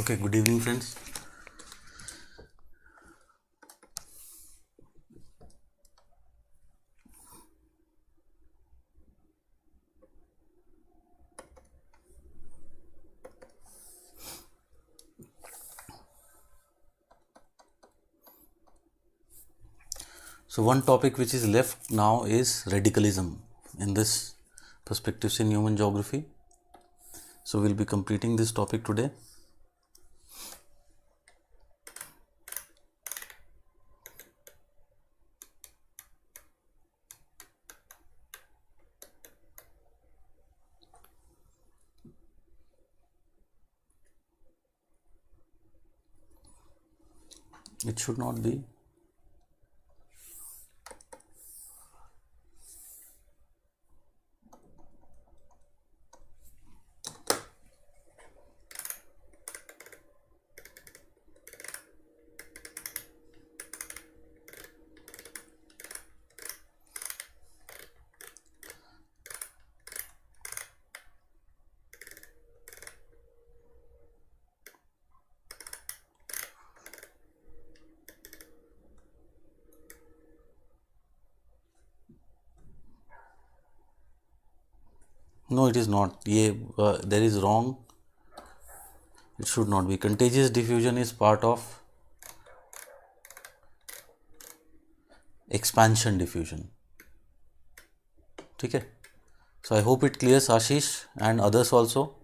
Okay, good evening, friends. So, one topic which is left now is radicalism in this perspectives in human geography. So, we'll be completing this topic today. It should not be. No, it is not. There is wrong. It should not be. Contagious diffusion is part of expansion diffusion. Okay. So, I hope it clears Ashish and others also.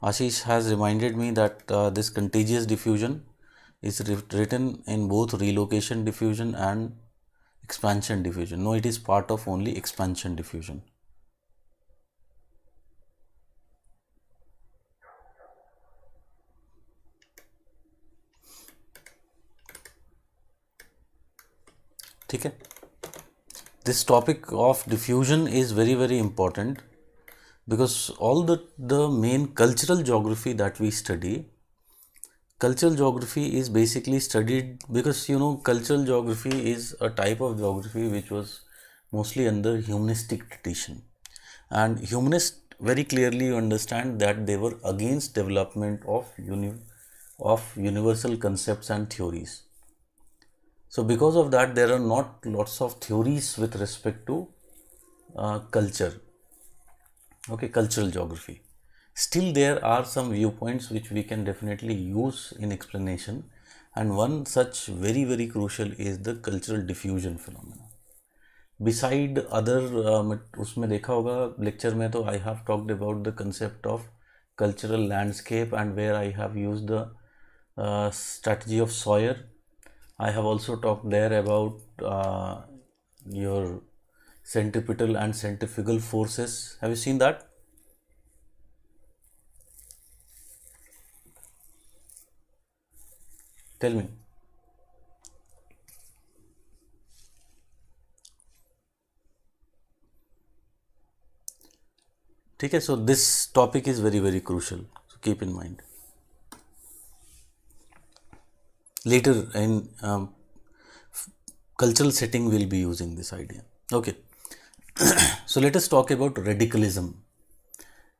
Ashish has reminded me that this contagious diffusion is written in both relocation diffusion and expansion diffusion. No, it is part of only expansion diffusion. Okay. This topic of diffusion is very important because all the main cultural geography that we study, cultural geography is basically studied because cultural geography is a type of geography which was mostly under humanistic tradition, and humanists very clearly understand that they were against development of universal concepts and theories. So because of that, there are not lots of theories with respect to culture. Okay, cultural geography. Still, there are some viewpoints which we can definitely use in explanation, and one such very crucial is the cultural diffusion phenomena. Beside other, उसमें देखा होगा lecture में तो I have talked about the concept of cultural landscape and where I have used the strategy of Sawyer. I have also talked there about your centripetal and centrifugal forces. Have you seen that? Tell me. Okay, so this topic is very crucial. So keep in mind. Later in cultural setting, we'll be using this idea. Okay. So let us talk about radicalism.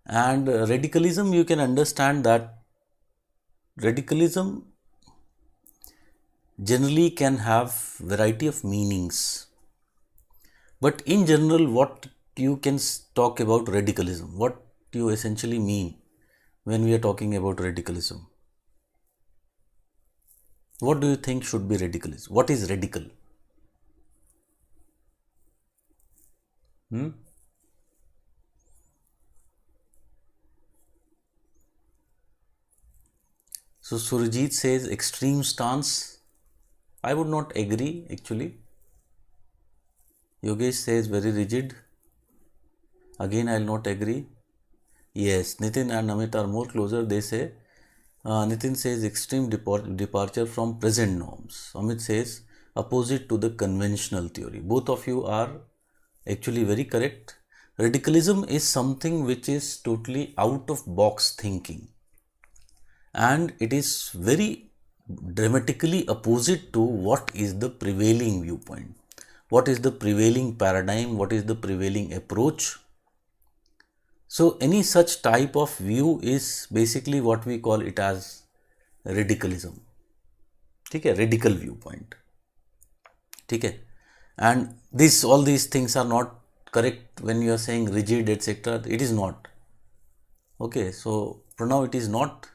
And radicalism, you can understand that radicalism generally can have variety of meanings. But in general, what you can talk about radicalism, what you essentially mean when we are talking about radicalism? What do you think should be radicalism? What is radical? So Surajit says extreme stance. I would not agree actually. Yogesh says very rigid. Again, I will not agree. Yes, Nitin and Amit are more closer. They say, Nitin says extreme departure from present norms. Amit says opposite to the conventional theory. Both of you are actually very correct. Radicalism is something which is totally out of box thinking, and it is very dramatically opposite to what is the prevailing viewpoint, what is the prevailing paradigm, what is the prevailing approach. So any such type of view is basically what we call it as radicalism, ठीक है, radical view point, ठीक है. And this all these things are not correct when you are saying rigid etc. It is not. Okay, so Pranav, it is not.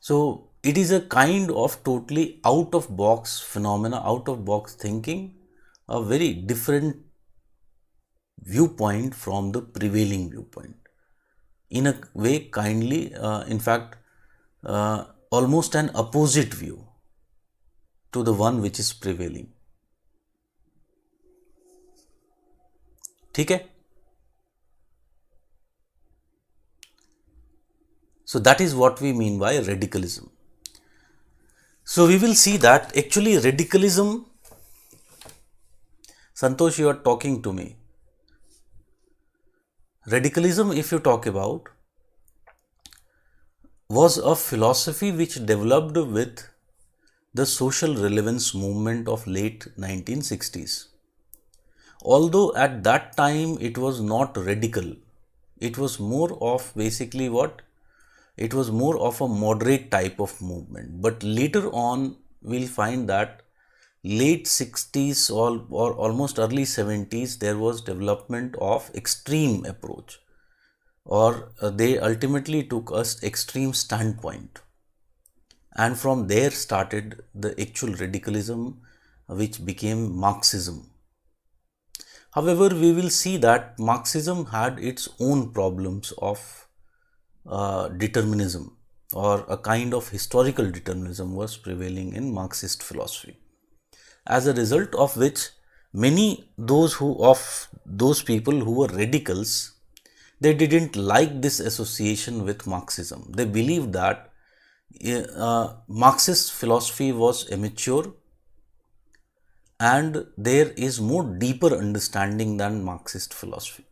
So it is a kind of totally out of box phenomena, out of box thinking, a very different viewpoint from the prevailing viewpoint. In a way, kindly, in fact, almost an opposite view to the one which is prevailing. ठीक है. So that is what we mean by radicalism. So we will see that actually radicalism, Santosh, you are talking to me. Radicalism, if you talk about, was a philosophy which developed with the social relevance movement of late 1960s. Although at that time it was not radical, it was more of basically what? It was more of a moderate type of movement. But later on, we'll find that late 60s or almost early 70s, there was development of extreme approach, or they ultimately took us extreme standpoint. And from there started the actual radicalism, which became Marxism. However, we will see that Marxism had its own problems of determinism, or a kind of historical determinism was prevailing in Marxist philosophy. As a result of which, many those people who were radicals, they didn't like this association with Marxism. They believed that Marxist philosophy was immature and there is more deeper understanding than Marxist philosophy.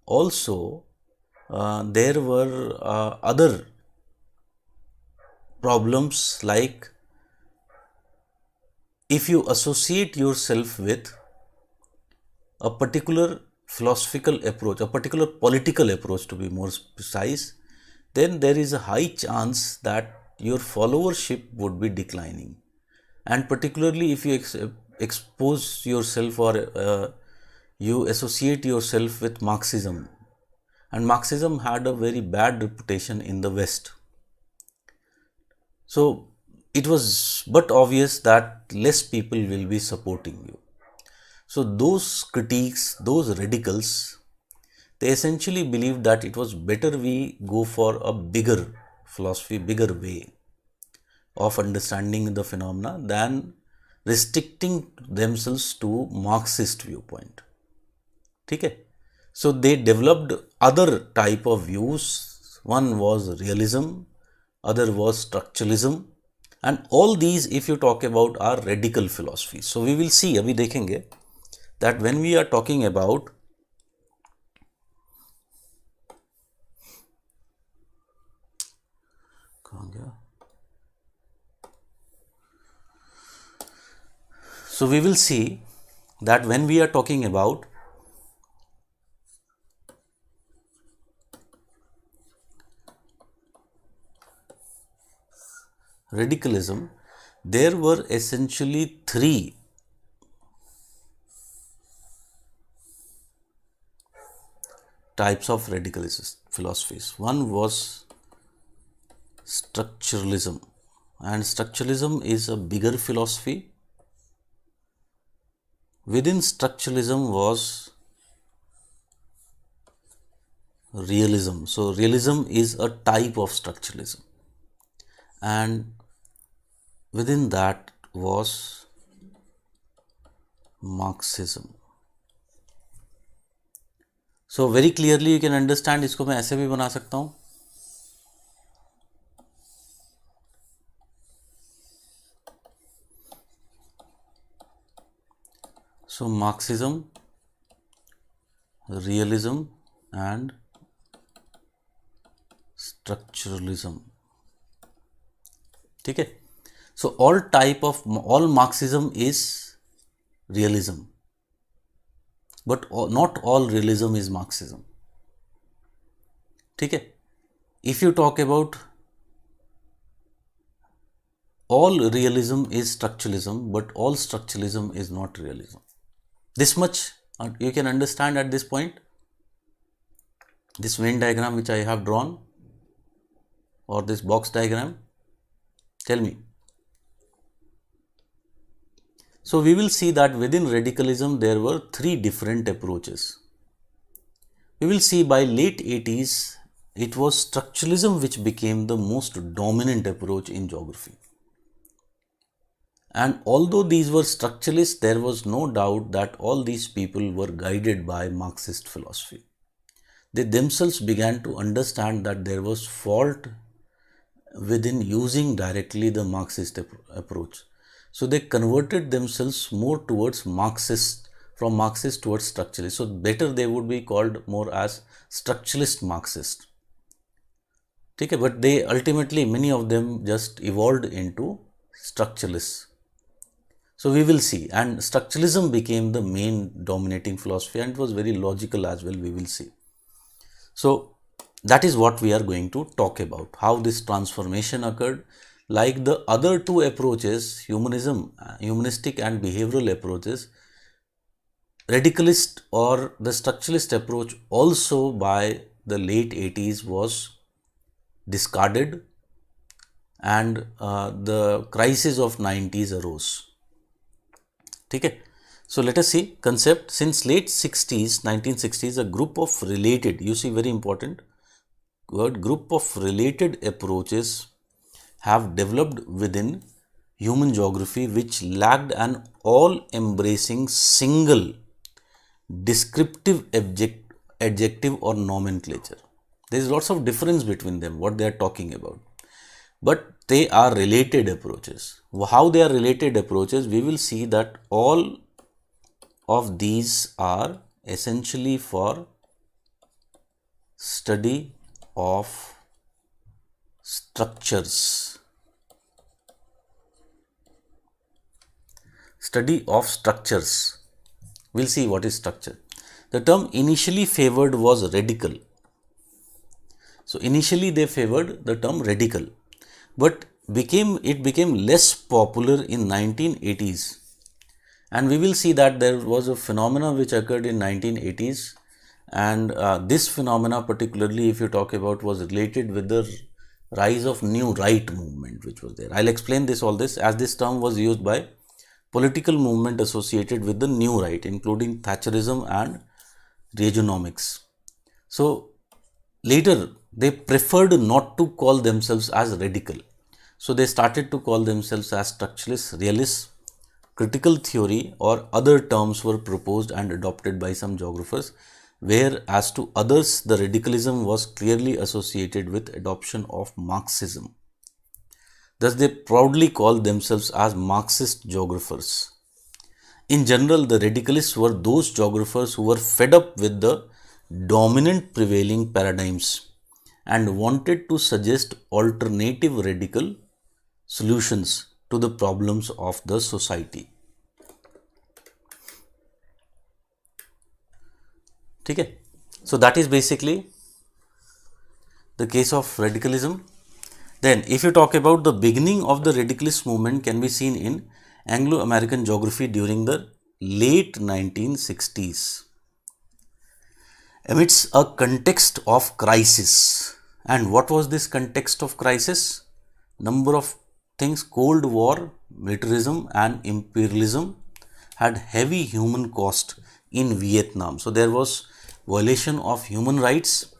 Also, there were other problems, like if you associate yourself with a particular philosophical approach, a particular political approach to be more precise, then there is a high chance that your followership would be declining. And particularly if you expose yourself, or you associate yourself with Marxism, and Marxism had a very bad reputation in the West. So it was but obvious that less people will be supporting you. So those critiques, those radicals, they essentially believed that it was better we go for a bigger philosophy, bigger way of understanding the phenomena than restricting themselves to Marxist viewpoint. Okay? So they developed other type of views. One was realism, other was structuralism, and all these, if you talk about, are radical philosophies. So we will see, abhi dekhenge, that when we are talking about so we will see that when we are talking about radicalism, there were essentially three types of radicalist philosophies. One was structuralism, and structuralism is a bigger philosophy. Within structuralism was realism. So realism is a type of structuralism, and within that was Marxism. So very clearly you can understand, इसको मैं ऐसे भी बना सकता हूँ. So Marxism, realism and structuralism. ठीक है. So all Marxism is realism, but not all realism is Marxism. ठीक है. if you talk about all realism is structuralism, but all structuralism is not realism. This much you can understand at this point. This Venn diagram which I have drawn, or this box diagram, tell me. So we will see that within radicalism there were three different approaches. We will see by late 80s it was structuralism which became the most dominant approach in geography. And although these were structuralists, there was no doubt that all these people were guided by Marxist philosophy. They themselves began to understand that there was fault within using directly the Marxist approach. So they converted themselves more towards Marxist, from Marxist towards structuralist. So better they would be called more as structuralist Marxist. Okay, but they ultimately, many of them just evolved into structuralists. So we will see, and structuralism became the main dominating philosophy, and it was very logical as well, we will see. So that is what we are going to talk about, how this transformation occurred. Like the other two approaches, humanistic and behavioral approaches, radicalist or the structuralist approach also by the late 80s was discarded, and the crisis of 90s arose. Okay. So let us see concept. Since late 60s, 1960s, a group of related, you see very important word, group of related approaches have developed within human geography which lacked an all-embracing single descriptive adjective or nomenclature. There is lots of difference between them, what they are talking about. But they are related approaches. How they are related approaches, we will see that all of these are essentially for study of structures. Study of structures. We'll see what is structure. The term initially favored was radical. So initially they favored the term radical, but it became less popular in 1980s, and we will see that there was a phenomena which occurred in 1980s, and this phenomena particularly, if you talk about, was related with the rise of new right movement which was there. I'll explain all this, as this term was used by political movement associated with the new right, including Thatcherism and Reaganomics. So later they preferred not to call themselves as radical. So they started to call themselves as structuralists, realists. Critical theory or other terms were proposed and adopted by some geographers, where as to others the radicalism was clearly associated with adoption of Marxism. Thus they proudly called themselves as Marxist geographers. In general, the radicalists were those geographers who were fed up with the dominant prevailing paradigms and wanted to suggest alternative radical solutions to the problems of the society. Okay. So that is basically the case of radicalism. Then if you talk about the beginning of the radicalist movement, can be seen in Anglo-American geography during the late 1960s. Amidst a context of crisis. And what was this context of crisis? Number of things: Cold War, militarism and imperialism had heavy human cost in Vietnam. So there was violation of human rights,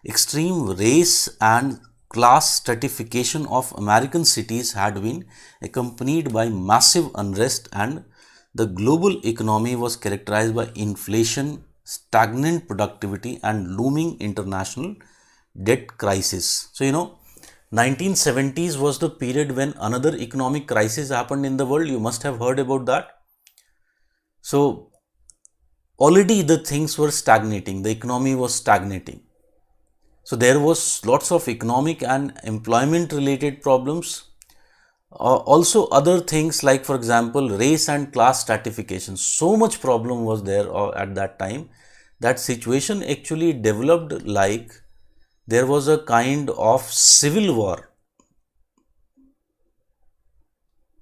extreme race and class stratification of American cities had been accompanied by massive unrest, and the global economy was characterized by inflation, stagnant productivity and looming international debt crisis. So 1970s was the period when another economic crisis happened in the world. You must have heard about that. So already the things were stagnating, the economy was stagnating. So there was lots of economic and employment related problems. Also other things like, for example, race and class stratification. So much problem was there at that time. That situation actually developed like there was a kind of civil war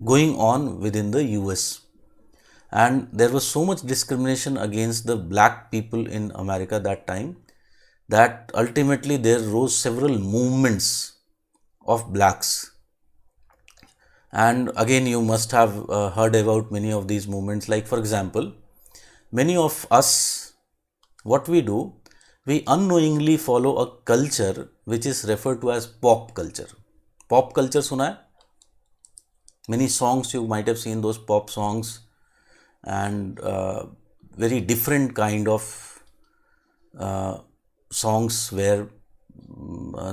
going on within the US, and there was so much discrimination against the black people in America that time, that ultimately there rose several movements of blacks. And again, you must have heard about many of these movements. Like, for example, many of us, what we do, we unknowingly follow a culture which is referred to as pop culture. Pop culture suna hai? Many songs you might have seen, those pop songs, and very different kind of songs where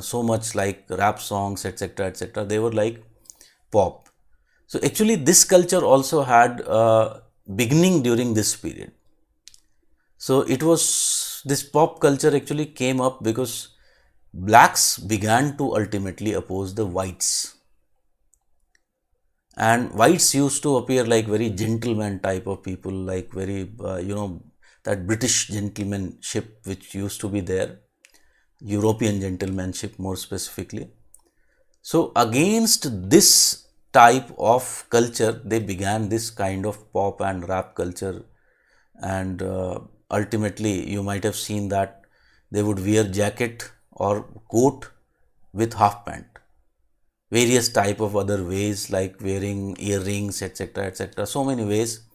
so much like rap songs, etc., etc. They were like pop. So actually, this culture also had a beginning during this period. So it was, this pop culture actually came up because blacks began to ultimately oppose the whites. And whites used to appear like very gentleman type of people, like very, that British gentlemanship which used to be there, European gentlemanship more specifically. So against this type of culture, they began this kind of pop and rap culture, and ultimately you might have seen that they would wear jacket or coat with half pant, various type of other ways like wearing earrings, etc., etc. So many ways.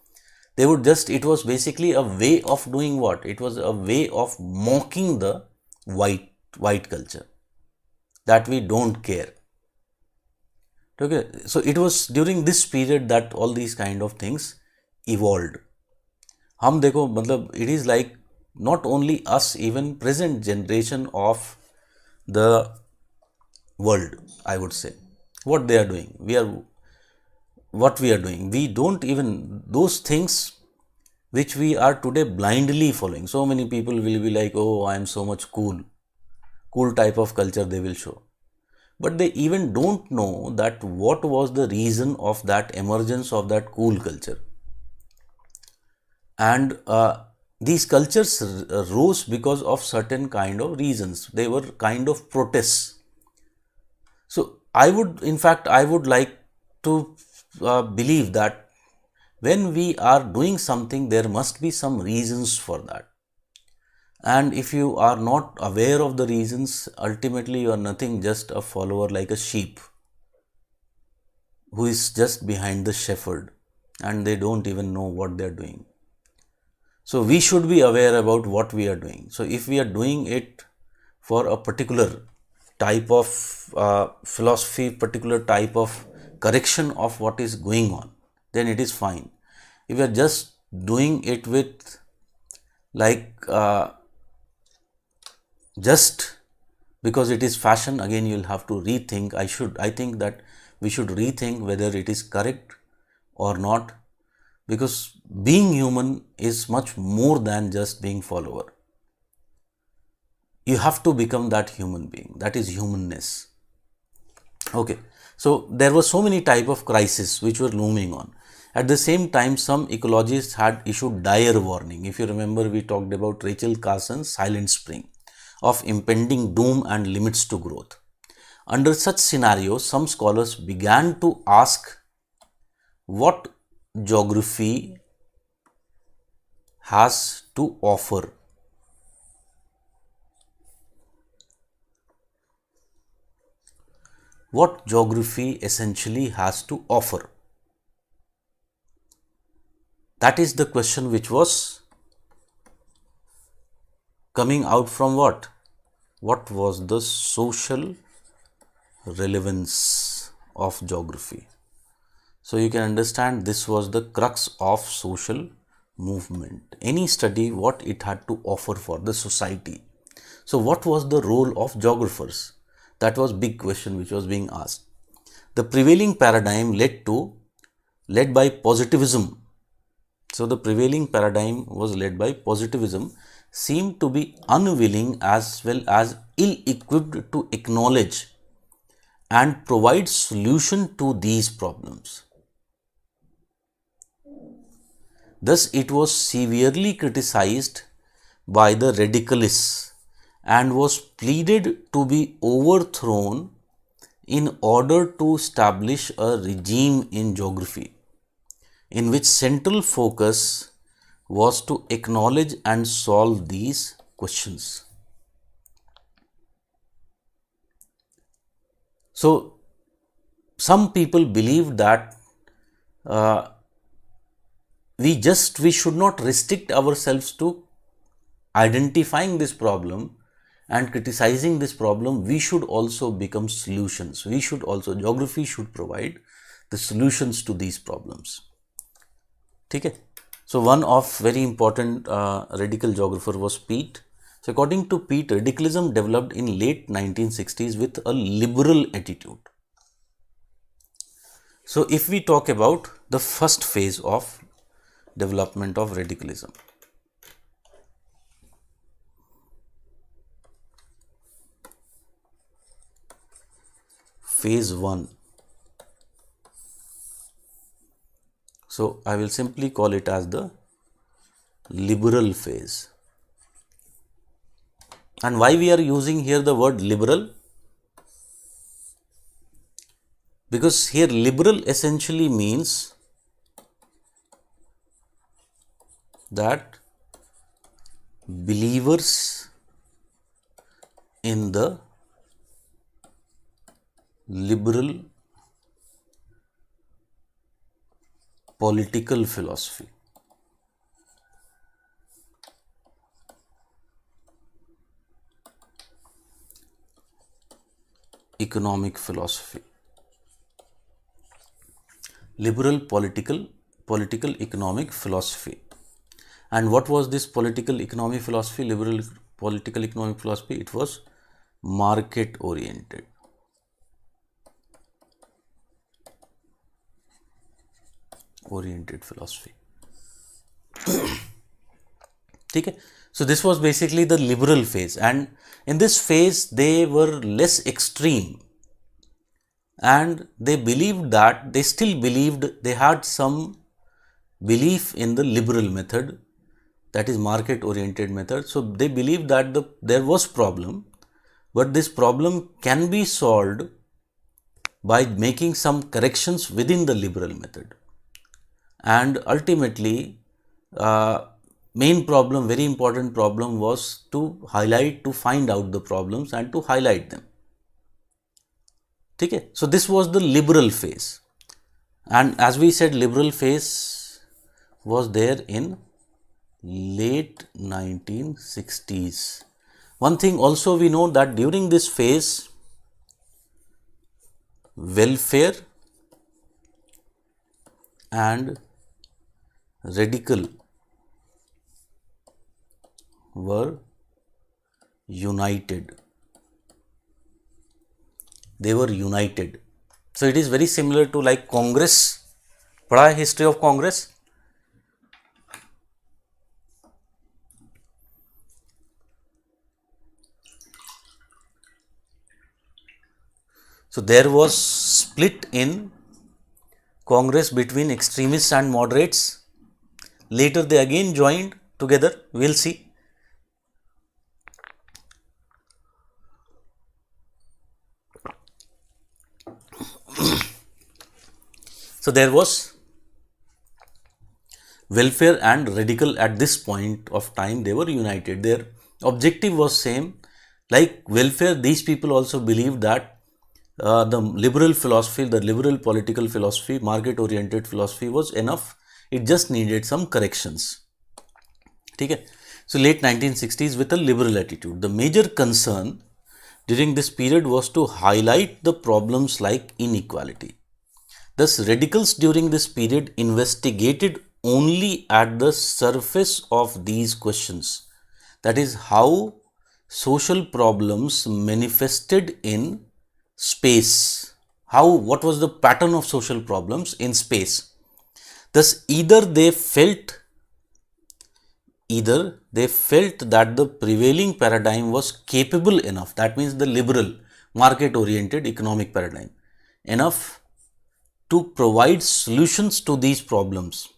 They would just, it was basically a way of doing what? It was a way of mocking the white culture, that we don't care. Okay, so it was during this period that all these kind of things evolved. हम देखो, मतलब it is like not only us, even present generation of the world, I would say, what they are doing, what we are doing, we don't even, those things which we are today blindly following. So many people will be like, oh, I am so much cool type of culture they will show. But they even don't know that what was the reason of that emergence of that cool culture. And these cultures rose because of certain kind of reasons. They were kind of protests. So I would like to believe that when we are doing something, there must be some reasons for that. And if you are not aware of the reasons, ultimately you are nothing, just a follower, like a sheep who is just behind the shepherd, and they don't even know what they are doing. So we should be aware about what we are doing. So if we are doing it for a particular type of philosophy, particular type of correction of what is going on, then it is fine. If you are just doing it with like just because it is fashion, again you will have to rethink. I think that we should rethink whether it is correct or not, because being human is much more than just being follower. You have to become that human being, that is humanness. Okay, so there were so many type of crises which were looming on. At the same time, some ecologists had issued dire warning. If you remember, we talked about Rachel Carson's Silent Spring, of impending doom and limits to growth. Under such scenarios, some scholars began to ask what geography has to offer. What geography essentially has to offer? That is the question which was coming out from what? What was the social relevance of geography? So you can understand this was the crux of social movement. Any study, what it had to offer for the society. So what was the role of geographers? That was big question which was being asked. The prevailing paradigm led by positivism. So the prevailing paradigm was led by positivism, seemed to be unwilling as well as ill-equipped to acknowledge and provide solution to these problems. Thus, it was severely criticized by the radicalists and was pleaded to be overthrown in order to establish a regime in geography in which central focus was to acknowledge and solve these questions. So, some people believe that uh, we should not restrict ourselves to identifying this problem and criticizing this problem. We should also become solutions. Geography should provide the solutions to these problems. Okay? So one of very important radical geographer was Peat. So according to Peat, radicalism developed in late 1960s with a liberal attitude. So if we talk about the first phase of development of radicalism, phase 1. So I will simply call it as the liberal phase. And why we are using here the word liberal? Because here liberal essentially means that believers in the liberal political philosophy. Economic philosophy. Liberal political economic philosophy. And what was this political economic philosophy? Liberal political economic philosophy, it was market oriented. Philosophy. Okay. So this was basically the liberal phase, and in this phase they were less extreme, and they had some belief in the liberal method, that is market oriented method. So they believed that there was problem, but this problem can be solved by making some corrections within the liberal method. And ultimately, very important problem was to find out the problems and to highlight them. Okay? So this was the liberal phase, and as we said, liberal phase was there in late 1960s. One thing also we know that during this phase, welfare and radical were united. They were united. So it is very similar to like Congress. Padha hai history of Congress? So there was split in Congress between extremists and moderates. Later they again joined together. We'll see. So there was welfare and radical. At this point of time they were united. Their objective was same. Like welfare, these people also believed that the liberal philosophy, the liberal political philosophy, market oriented philosophy was enough. It just needed some corrections. Okay? So late 1960s with a liberal attitude. The major concern during this period was to highlight the problems like inequality. Thus, radicals during this period investigated only at the surface of these questions. That is, how social problems manifested in space. What was the pattern of social problems in space? Thus, either they felt that the prevailing paradigm was capable enough, that means the liberal market oriented economic paradigm, enough to provide solutions to these problems,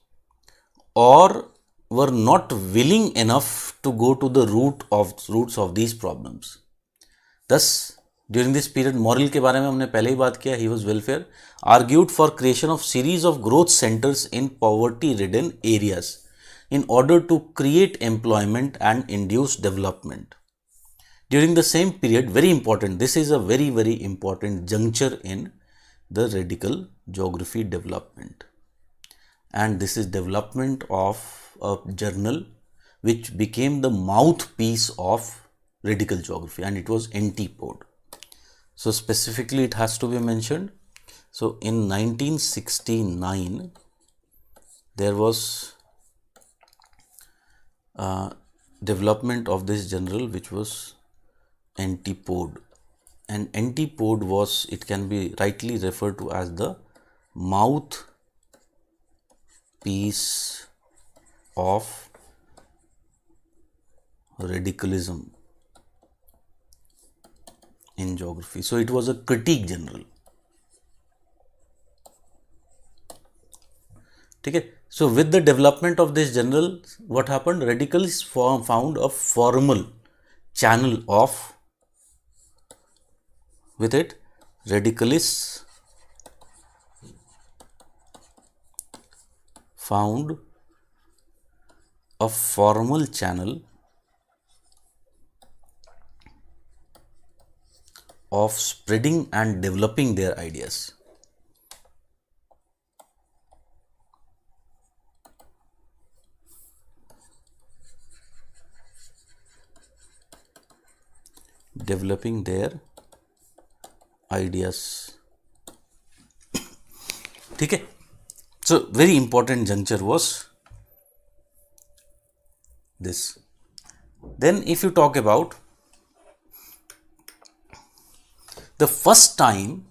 or were not willing enough to go to the roots of these problems. Thus, during this period, Morrill के बारे में हमने पहले ही बात किया. He was welfare, argued for creation of series of growth centers in poverty-ridden areas in order to create employment and induce development. During the same period, very important, this is a very, very important juncture in the radical geography development. And this is development of a journal which became the mouthpiece of radical geography, and it was Antipode. So specifically it has to be mentioned. So in 1969 there was development of this journal which was Antipode, and Antipode was, it can be rightly referred to as the mouthpiece of radicalism in geography. So it was a critique journal. Okay. So with the development of this journal, what happened? Radicals found a formal channel of, with it, radicalists found a formal channel of spreading and developing their ideas. Developing their ideas. ठीक है. So very important juncture was this. Then if you talk about the first time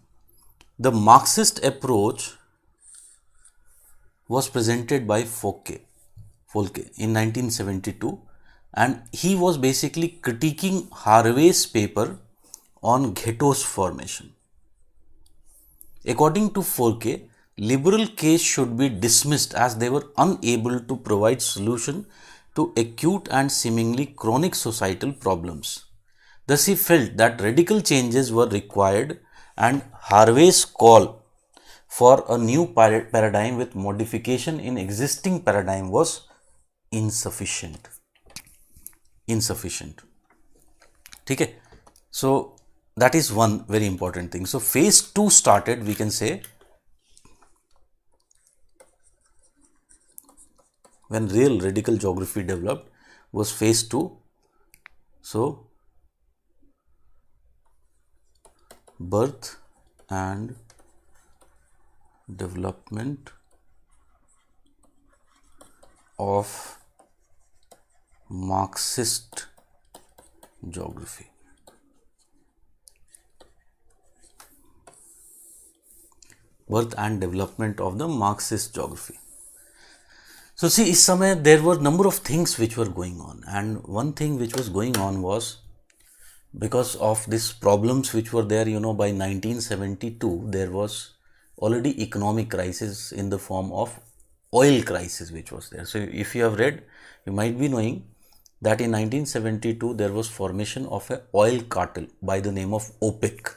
the Marxist approach was presented by Folke in 1972, and he was basically critiquing Harvey's paper on ghettos formation. According to Folke, liberal case should be dismissed as they were unable to provide solution to acute and seemingly chronic societal problems. Thus, he felt that radical changes were required, and Harvey's call for a new paradigm with modification in existing paradigm was insufficient. Okay. So that is one very important thing. So phase 2 started, we can say, when real radical geography developed, was phase 2. So birth and development of Marxist geography. Birth and development of the Marxist geography. So see, इस समय there were number of things which were going on, and one thing which was going on was, because of these problems which were there, by 1972 there was already economic crisis in the form of oil crisis which was there. So if you have read, you might be knowing that in 1972 there was formation of an oil cartel by the name of OPEC.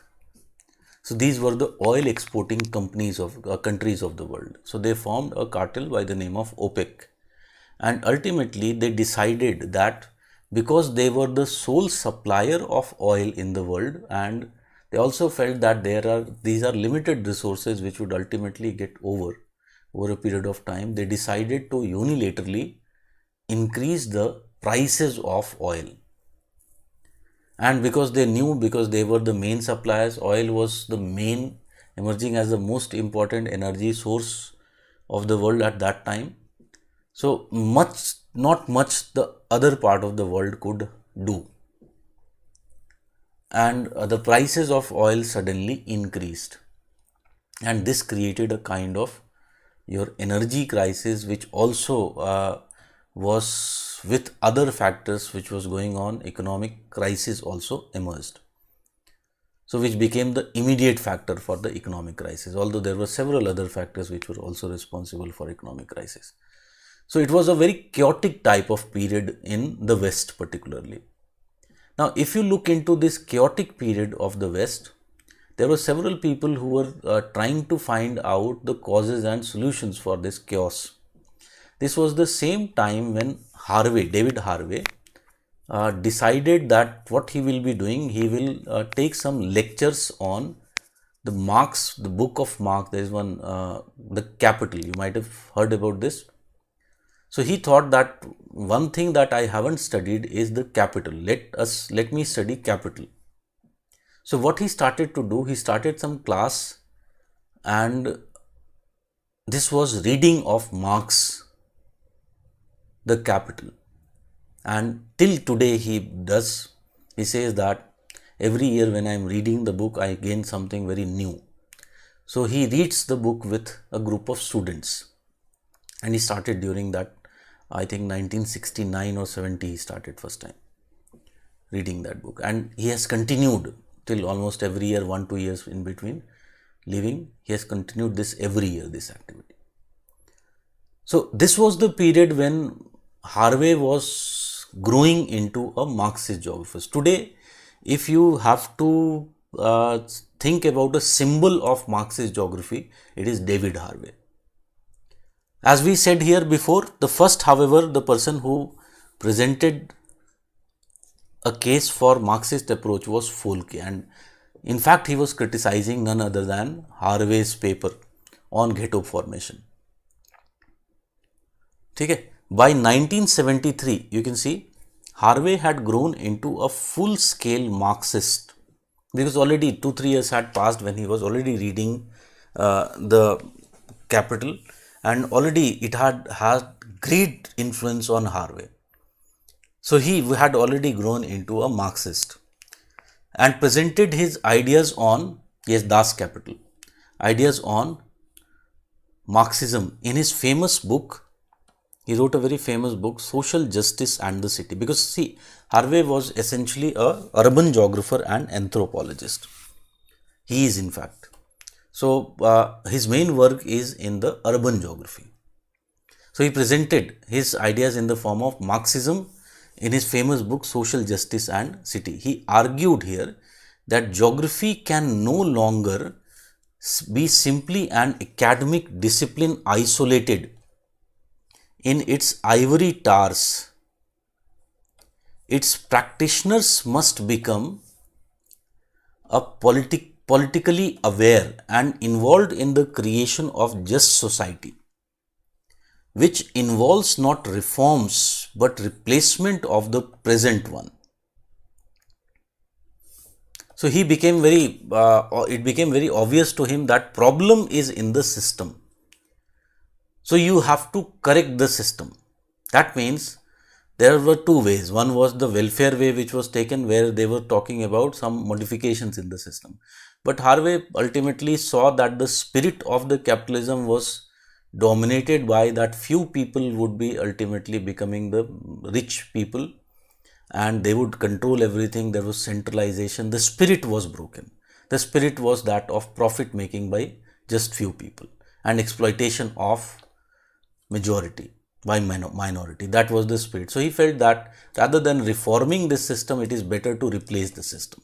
So these were the oil exporting companies of countries of the world. So they formed a cartel by the name of OPEC, and ultimately they decided that because they were the sole supplier of oil in the world, and they also felt that these are limited resources which would ultimately get over a period of time, they decided to unilaterally increase the prices of oil. And because they knew, because they were the main suppliers, oil was the main, emerging as the most important energy source of the world at that time. So not much the other part of the world could do, and the prices of oil suddenly increased, and this created a kind of your energy crisis, which also was with other factors which was going on. Economic crisis also emerged, so which became the immediate factor for the economic crisis, although there were several other factors which were also responsible for economic crisis. So it was a very chaotic type of period in the West particularly. Now, if you look into this chaotic period of the West, there were several people who were trying to find out the causes and solutions for this chaos. This was the same time when David Harvey, decided that what he will be doing, he will take some lectures on the Marx, the book of Marx. There is one, the Capital. You might have heard about this. So he thought that one thing that I haven't studied is the Capital. Let me study Capital. So what he started to do, he started some class, and this was reading of Marx, the Capital. And till today he says that every year when I am reading the book, I gain something very new. So he reads the book with a group of students, and he started during that, I think 1969 or 70, he started first time reading that book, and he has continued till almost every year, 1-2 years in between living, he has continued this every year, this activity. So this was the period when Harvey was growing into a Marxist geographer. Today, if you have to think about a symbol of Marxist geography, it is David Harvey. As we said here before, the first, however, the person who presented a case for Marxist approach was Folke, and in fact he was criticizing none other than Harvey's paper on ghetto formation. Okay. By 1973, you can see Harvey had grown into a full-scale Marxist, because already 2-3 years had passed when he was already reading the Capital, and already it had great influence on Harvey. So he had already grown into a Marxist and presented his ideas on, yes, Das Kapital, ideas on Marxism in his famous book. He wrote a very famous book, Social Justice and the City, because see, Harvey was essentially a urban geographer and anthropologist. He is, in fact. So his main work is in the urban geography. So he presented his ideas in the form of Marxism in his famous book, Social Justice and City. He argued here that geography can no longer be simply an academic discipline isolated in its ivory towers. Its practitioners must become a politically aware and involved in the creation of just society, which involves not reforms but replacement of the present one. So he became it became very obvious to him that problem is in the system. So you have to correct the system. That means there were two ways. One was the welfare way, which was taken, where they were talking about some modifications in the system. But Harvey ultimately saw that the spirit of the capitalism was dominated by that few people would be ultimately becoming the rich people, and they would control everything. There was centralization. The spirit was broken. The spirit was that of profit making by just few people and exploitation of majority by minority. That was the spirit. So he felt that rather than reforming this system, it is better to replace the system.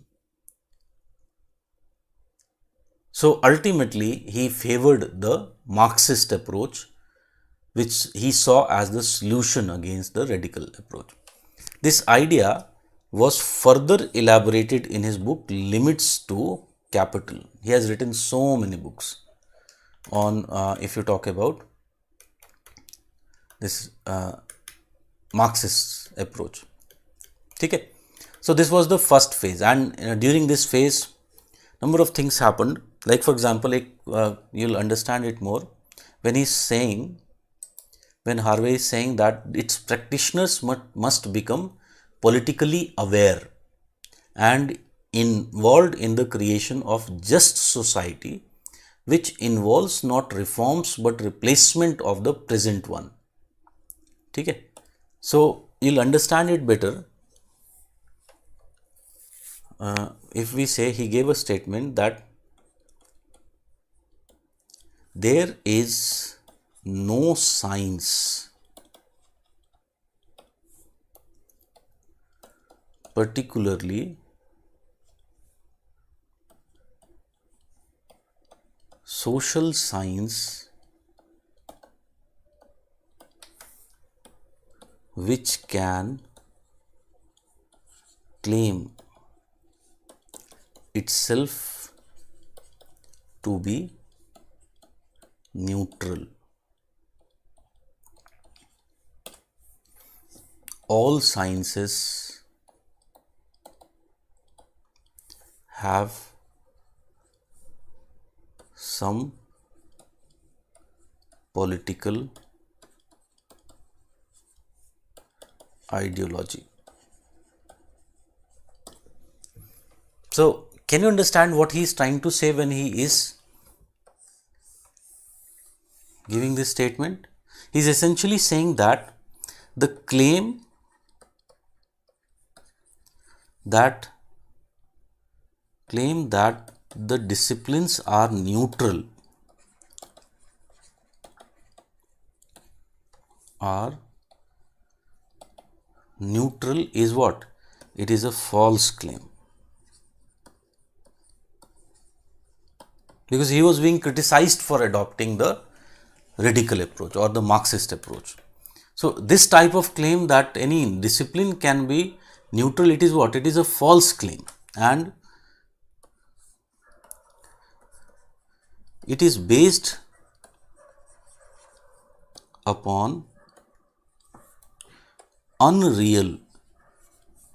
So ultimately he favored the Marxist approach, which he saw as the solution against the radical approach. This idea was further elaborated in his book Limits to Capital. He has written so many books on, if you talk about this Marxist approach. Okay. So this was the first phase, and during this phase, number of things happened. Like for example, you'll understand it more when Harvey is saying that its practitioners must become politically aware and involved in the creation of just society, which involves not reforms but replacement of the present one. Okay. So you'll understand it better if we say he gave a statement that there is no science particularly social science which can claim itself to be neutral. All sciences have some political ideology. So, can you understand what he is trying to say when he is giving this statement? He is essentially saying that the claim that the disciplines are neutral is what? It is a false claim. Because he was being criticized for adopting the radical approach or the Marxist approach. So, this type of claim that any discipline can be neutral, it is what? It is a false claim, and it is based upon unreal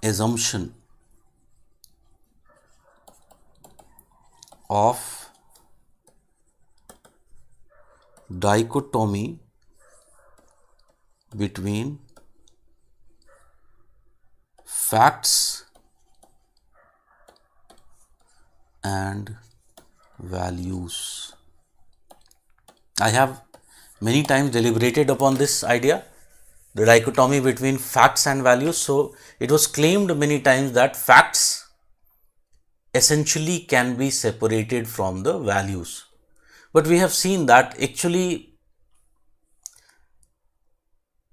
assumption of dichotomy between facts and values. I have many times deliberated upon this idea, the dichotomy between facts and values. So, it was claimed many times that facts essentially can be separated from the values. But we have seen that actually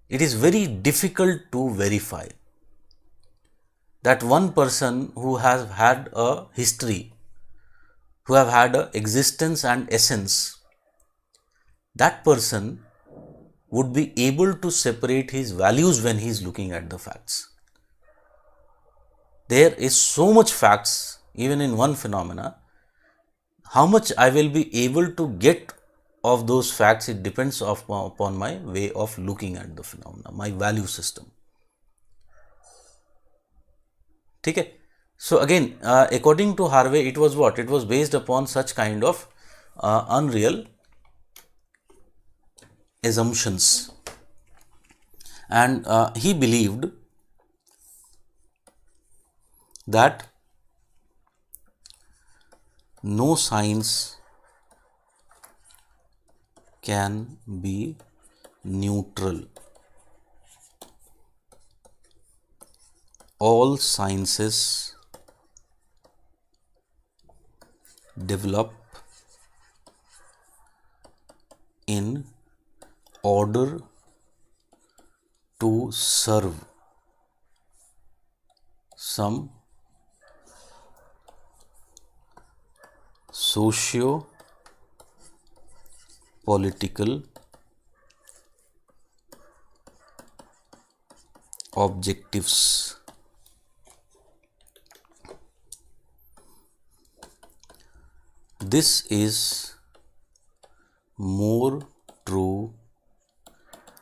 it is very difficult to verify that one person who has had a history, who have had an existence and essence, that person would be able to separate his values when he is looking at the facts. There is so much facts even in one phenomena. How much I will be able to get of those facts, it depends upon my way of looking at the phenomena, my value system. Okay. So, again according to Harvey, it was what? It was based upon such kind of unreal assumptions, and he believed that no science can be neutral. All sciences develop in order to serve some socio-political objectives. This is more true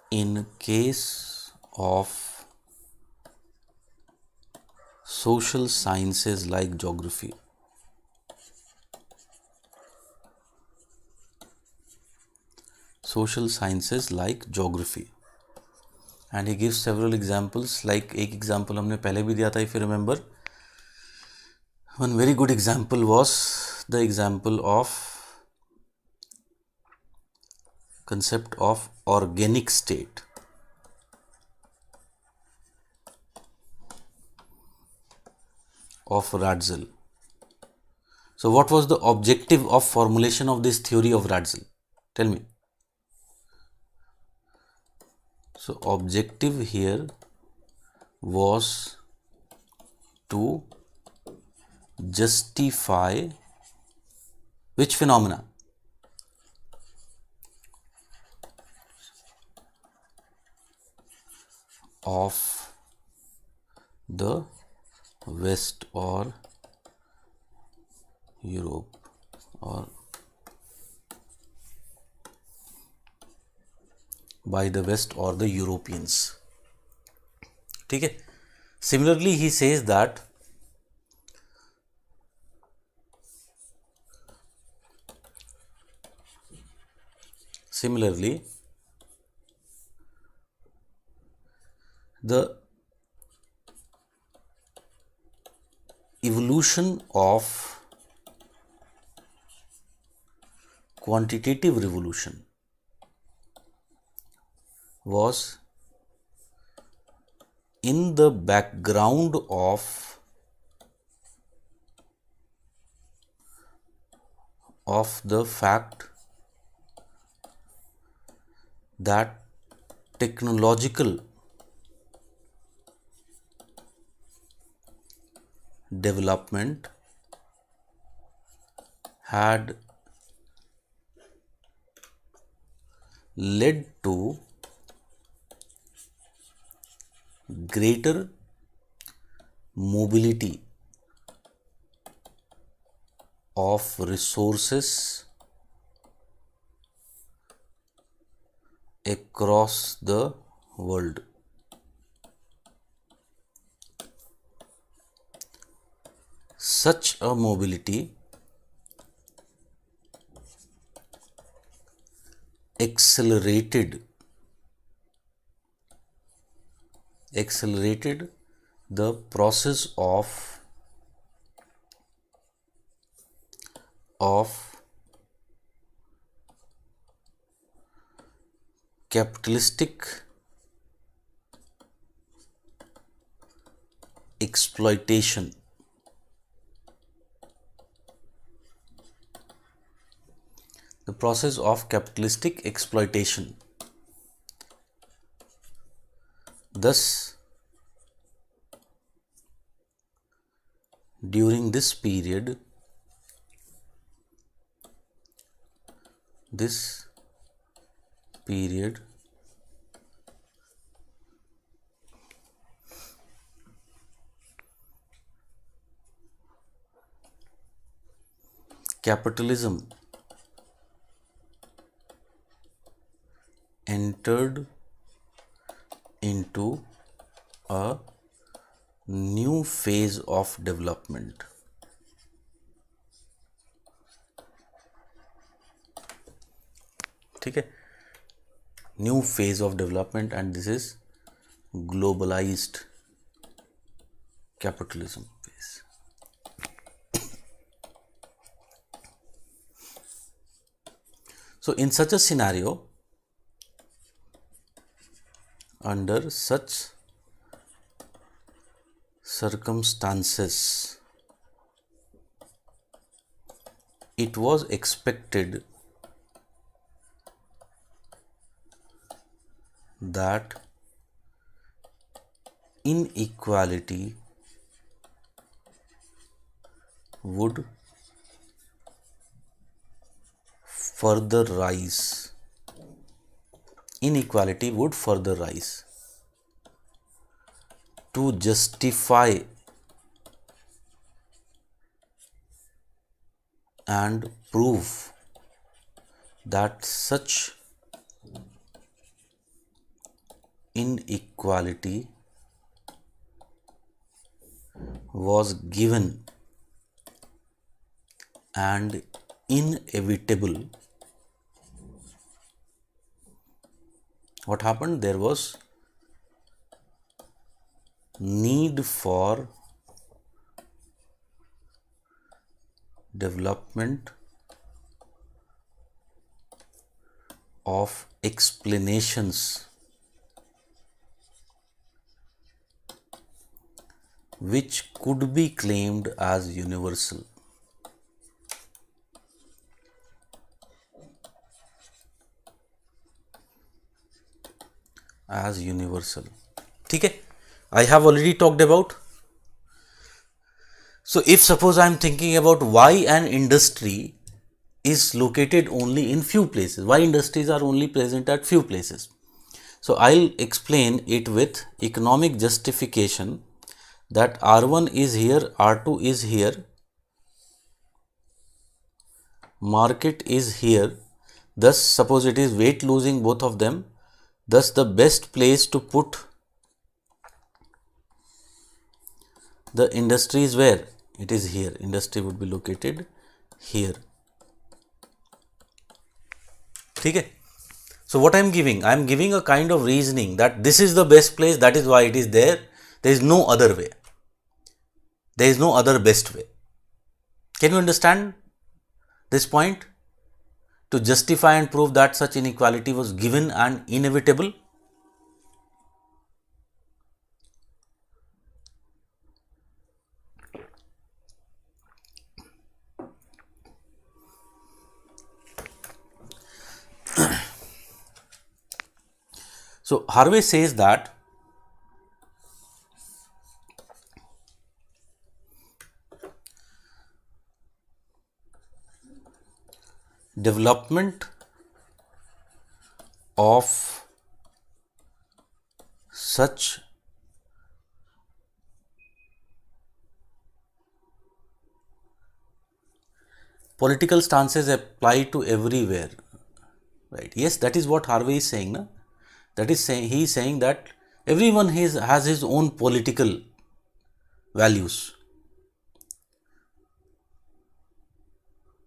in case of social sciences like geography. Social sciences like geography, and he gives several examples. Like एक example हमने पहले भी दिया था, if you remember. One very good example was the example of concept of organic state. Of Ratzel. So, what was the objective of formulation of this theory of Ratzel? Tell me. So, objective here was to justify which phenomena? Of the West or Europe, or by the West or the Europeans. ठीक है. Similarly, he says that the evolution of quantitative revolution was in the background of the fact that technological development had led to greater mobility of resources across the world. Such a mobility accelerated the process of capitalistic exploitation. The process of capitalistic exploitation. Thus, during this period, capitalism entered into a new phase of development. ठीक है, new phase of development, and this is globalized capitalism phase. So in such a scenario, under such circumstances, it was expected that inequality would further rise. To justify and prove that such inequality was given and inevitable. What happened? There was need for development of explanations which could be claimed as universal. ठीक है, I have already talked about So if suppose I am thinking about why an industry is located only in few places, why industries are only present at few places. So I'll explain it with economic justification that R1 is here, R2 is here, market is here, thus suppose it is weight losing both of them, thus the best place to put the industry is where? It is here. Industry would be located here. Okay. So what I am giving? I am giving a kind of reasoning that this is the best place, that is why it is there. There is no other way. There is no other best way. Can you understand this point? To justify and prove that such inequality was given and inevitable. So Harvey says that development of such political stances apply to everywhere, right? Yes, that is what Harvey is saying, na? That is saying, he is saying that everyone has his own political values.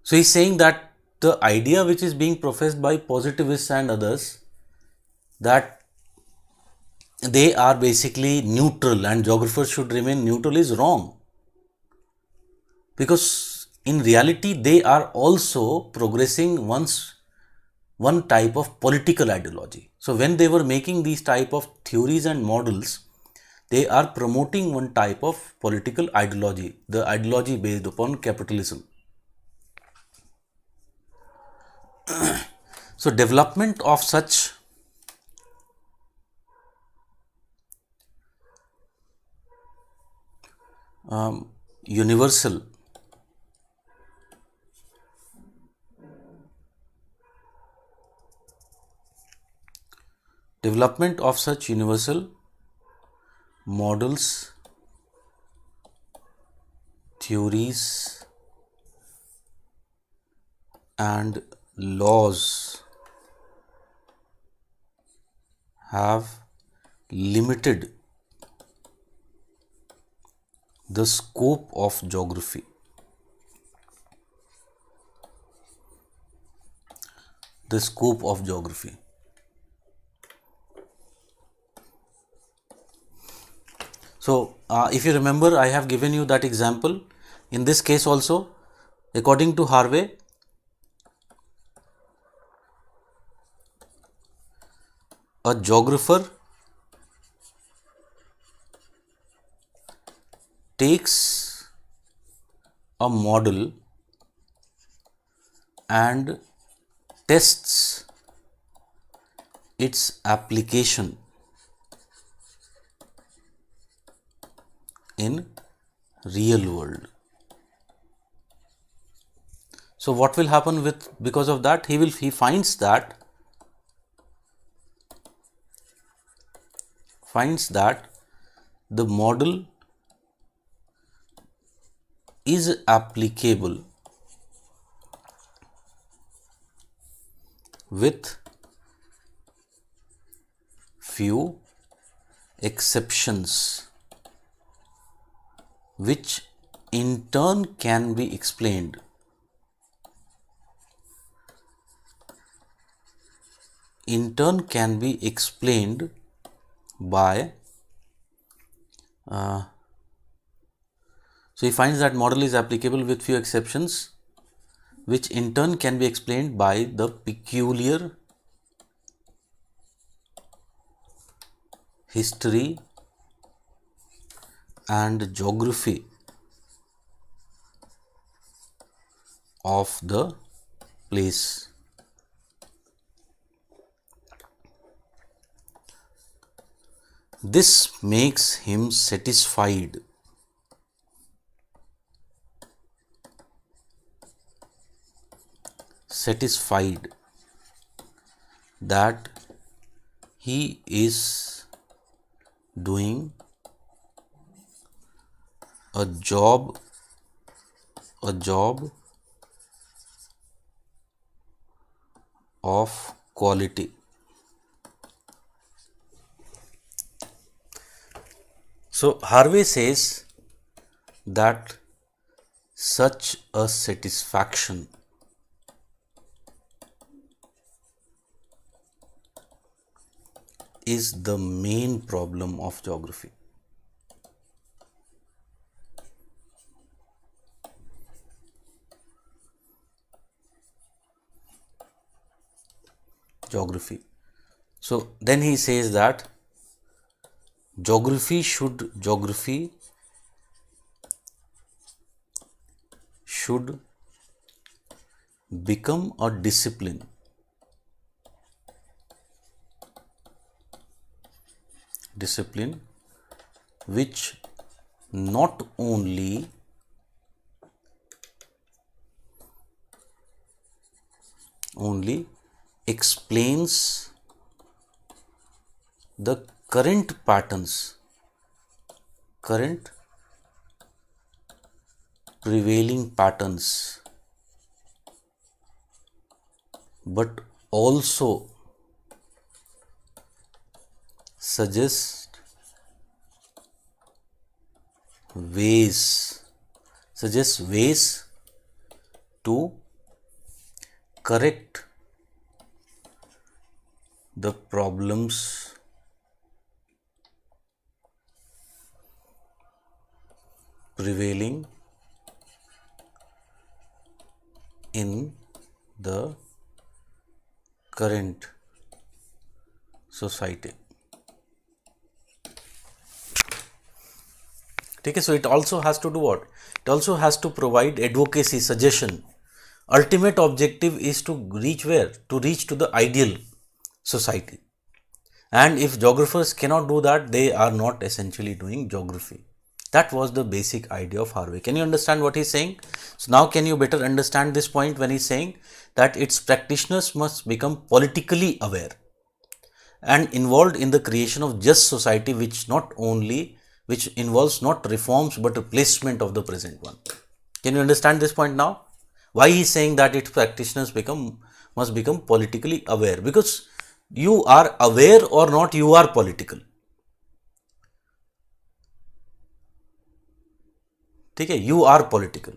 So he is saying that the idea which is being professed by positivists and others, that they are basically neutral and geographers should remain neutral, is wrong. Because in reality, they are also progressing one type of political ideology. So when they were making these type of theories and models, they are promoting one type of political ideology, the ideology based upon capitalism. So development of such universal models, theories and laws have limited the scope of geography. The scope of geography. So, if you remember, I have given you that example. In this case also, according to Harvey, a geographer takes a model and tests its application in real world. So what will happen because of that? He finds that the model is applicable with few exceptions, which in turn can be explained by so he finds that model is applicable with few exceptions, which in turn can be explained by the peculiar history and geography of the place. This makes him satisfied satisfied that he is doing a job of quality. So Harvey says that such a satisfaction is the main problem of geography. So then he says that geography should become a discipline which not only explains the current prevailing patterns, but also suggests ways to correct the problems prevailing in the current society. Okay, so it also has to do what? It also has to provide advocacy, suggestion. Ultimate objective is to reach where? To reach to the ideal society. And if geographers cannot do that, they are not essentially doing geography. That was the basic idea of Harvey. Can you understand what he's saying? So now can you better understand this point when he's saying that its practitioners must become politically aware and involved in the creation of just society which involves not reforms but replacement of the present one. Can you understand this point now? Why he is saying that its practitioners must become politically aware? Because you are aware or not, you are political. Okay, you are political.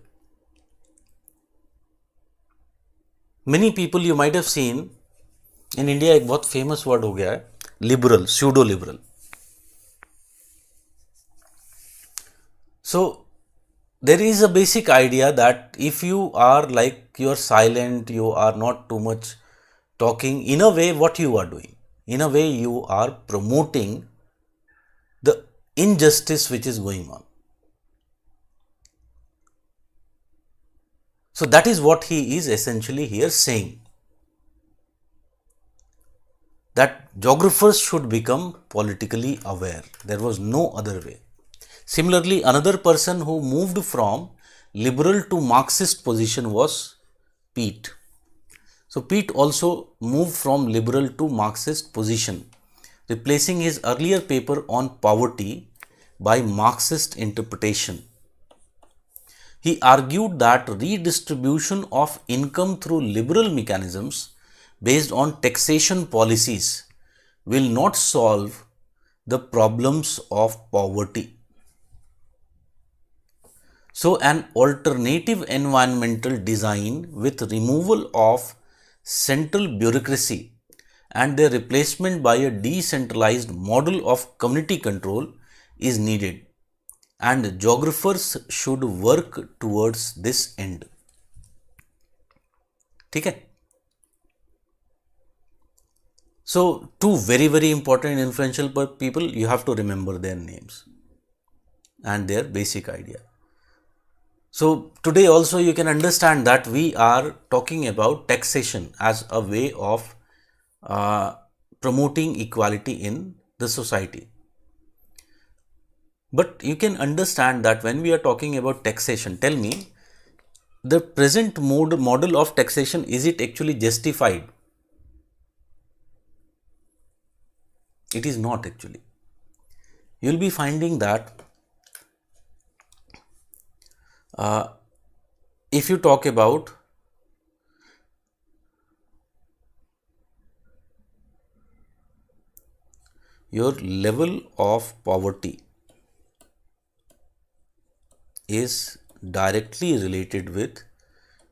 Many people you might have seen in India, एक बहुत famous word हो गया है, liberal, pseudo liberal. So there is a basic idea that if you are silent, you are not too much talking, in a way what you are doing? In a way you are promoting the injustice which is going on. So that is what he is essentially here saying, that geographers should become politically aware. There was no other way. Similarly, another person who moved from liberal to Marxist position was Peat. So Peat also moved from liberal to Marxist position, replacing his earlier paper on poverty by Marxist interpretation. He argued that redistribution of income through liberal mechanisms based on taxation policies will not solve the problems of poverty. So an alternative environmental design with removal of central bureaucracy and their replacement by a decentralized model of community control is needed, and geographers should work towards this end. Okay? So two very important influential people, you have to remember their names and their basic idea. So today also you can understand that we are talking about taxation as a way of promoting equality in the society. But you can understand that when we are talking about taxation, tell me, the present model of taxation, is it actually justified? It is not actually. You will be finding that if you talk about your level of poverty is directly related with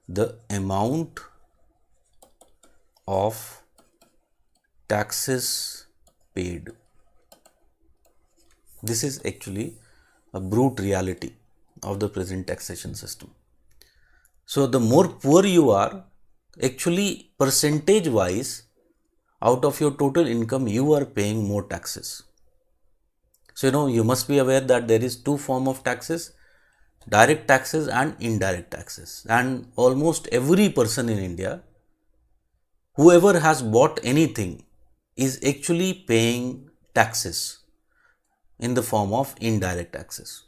the amount of taxes paid. This is actually a brute reality of the present taxation system. So, the more poor you are, actually percentage wise, out of your total income, you are paying more taxes. So, you must be aware that there is two form of taxes: direct taxes and indirect taxes. And almost every person in India, whoever has bought anything, is actually paying taxes in the form of indirect taxes.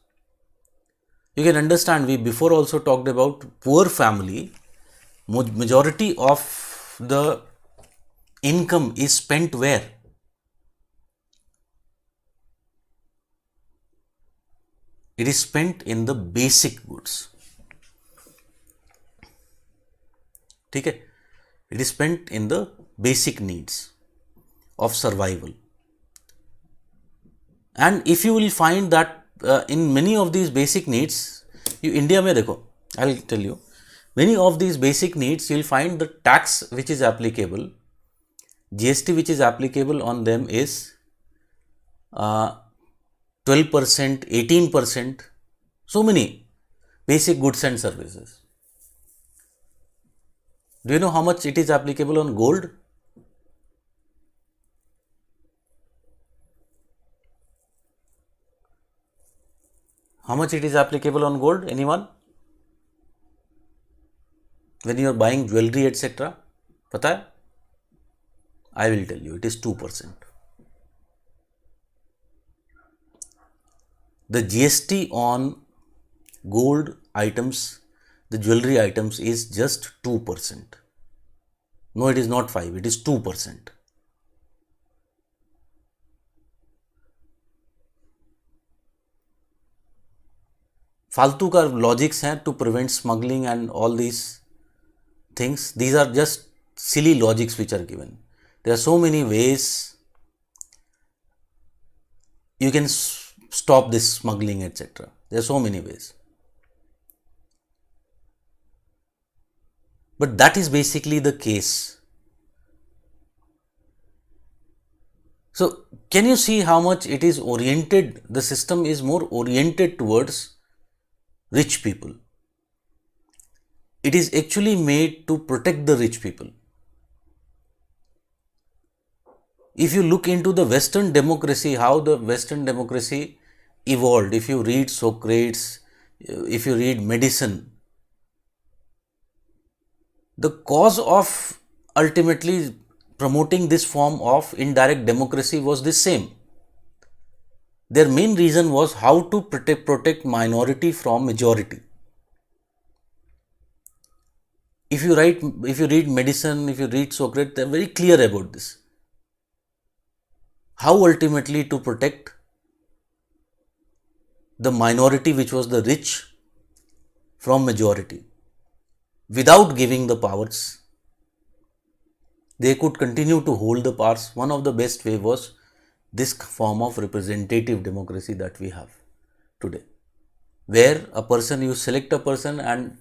You can understand, we before also talked about poor family, majority of the income is spent where? It is spent in the basic goods. Okay? It is spent in the basic needs of survival. And if you will find that in many of these basic needs, India mein dekho, I will tell you, many of these basic needs, you will find the tax which is applicable, GST which is applicable on them is 12%, 18%, so many basic goods and services. Do you know how much it is applicable on gold? How much it is applicable on gold? Anyone? When you are buying jewelry, etc. Pata hai? I will tell you, it is 2%. The GST on gold items, the jewelry items is just 2%. No, it is not 5, it is 2%. फालतू का logics हैं to prevent smuggling and all these things. These are just silly logics which are given. There are so many ways you can stop this smuggling, etc. There are so many ways. But that is basically the case. So, can you see how much it is oriented? The system is more oriented towards rich people. It is actually made to protect the rich people. If you look into the Western democracy, how the Western democracy evolved, if you read Socrates, if you read medicine, the cause of ultimately promoting this form of indirect democracy was the same. Their main reason was how to protect minority from majority. If you read medicine, if you read Socrates, they are very clear about this. How ultimately to protect the minority, which was the rich, from majority, without giving the powers. They could continue to hold the powers. One of the best way was this form of representative democracy that we have today, where a person, you select a person and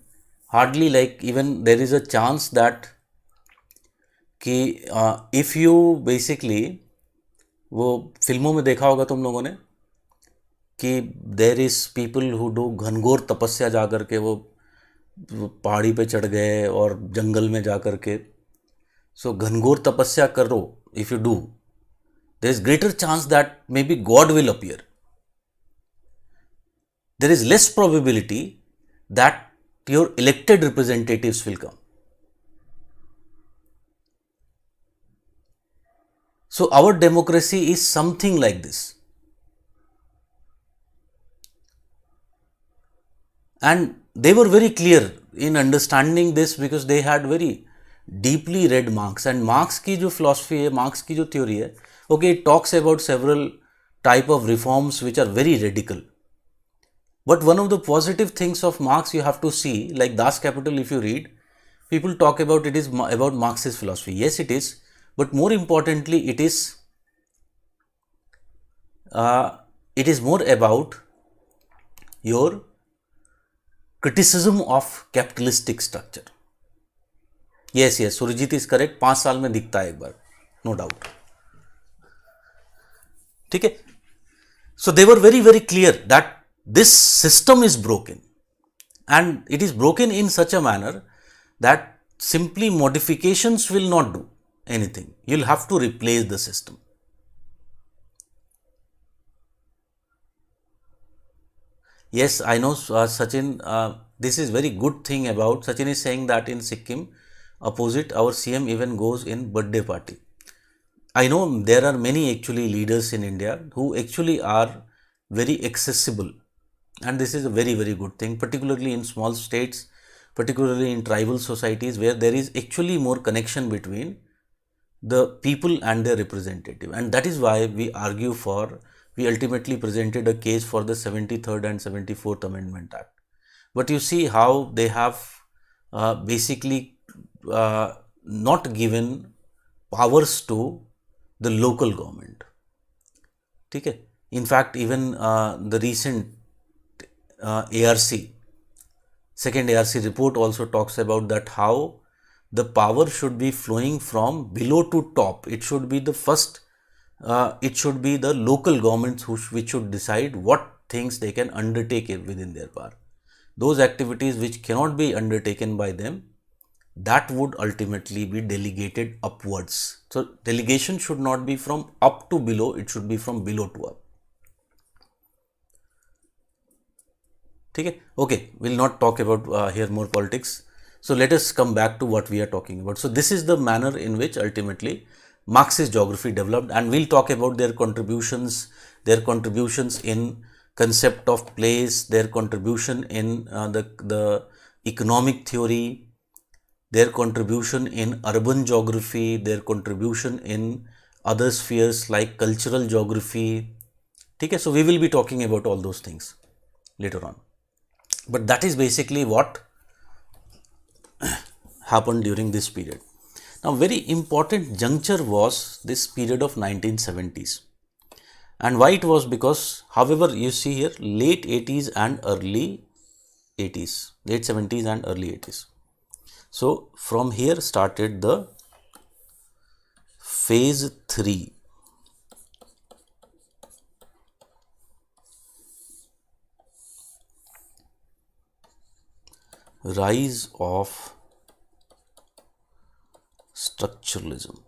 hardly like even there is a chance that if you basically, वो फिल्मों में देखा होगा तुम लोगों ने कि there is people who do घनघोर तपस्या जा कर के वो पहाड़ी पे चढ़ गए और जंगल में जा कर के, सो घनघोर तपस्या करो, if you do, there is greater chance that may be God will appear. There is less probability that your elected representatives will come. So, our democracy is something like this. And they were very clear in understanding this because they had very deeply read Marx. And Marx की जो philosophy है, Marx की जो theory है, okay, it talks about several type of reforms which are very radical. But one of the positive things of Marx you have to see, like Das Kapital, if you read, people talk about it is about Marxist philosophy. Yes, it is, but more importantly, it is more about your criticism of capitalistic structure. Yes, Surajit is correct. 5 साल में दिखता है एक बार, no doubt. ठीक है. So they were very, very clear that this system is broken, and it is broken in such a manner that simply modifications will not do anything. You'll have to replace the system. Yes, I know, Sachin, this is very good thing about, Sachin is saying that in Sikkim, opposite, our CM even goes in birthday party. I know there are many actually leaders in India who actually are very accessible, and this is a very, very good thing, particularly in small states, particularly in tribal societies where there is actually more connection between the people and their representative. And that is why we ultimately presented a case for the 73rd and 74th Amendment Act. But you see how they have basically not given powers to the local government. Okay? In fact, even the recent ARC, second ARC report also talks about that how the power should be flowing from below to top. It should be the first, it should be the local governments which should decide what things they can undertake within their power. Those activities which cannot be undertaken by them, that would ultimately be delegated upwards. So delegation should not be from up to below, it should be from below to up. Okay, we'll not talk about here more politics. So let us come back to what we are talking about. So this is the manner in which ultimately Marxist geography developed, and we'll talk about their contributions in concept of place, their contribution in the economic theory, their contribution in urban geography, their contribution in other spheres like cultural geography. Okay, so we will be talking about all those things later on. But that is basically what happened during this period. Now, very important juncture was this period of 1970s. And why it was? Because, however, you see here late 80s and early 80s, late 70s and early 80s. So, from here started the phase 3. Rise of structuralism.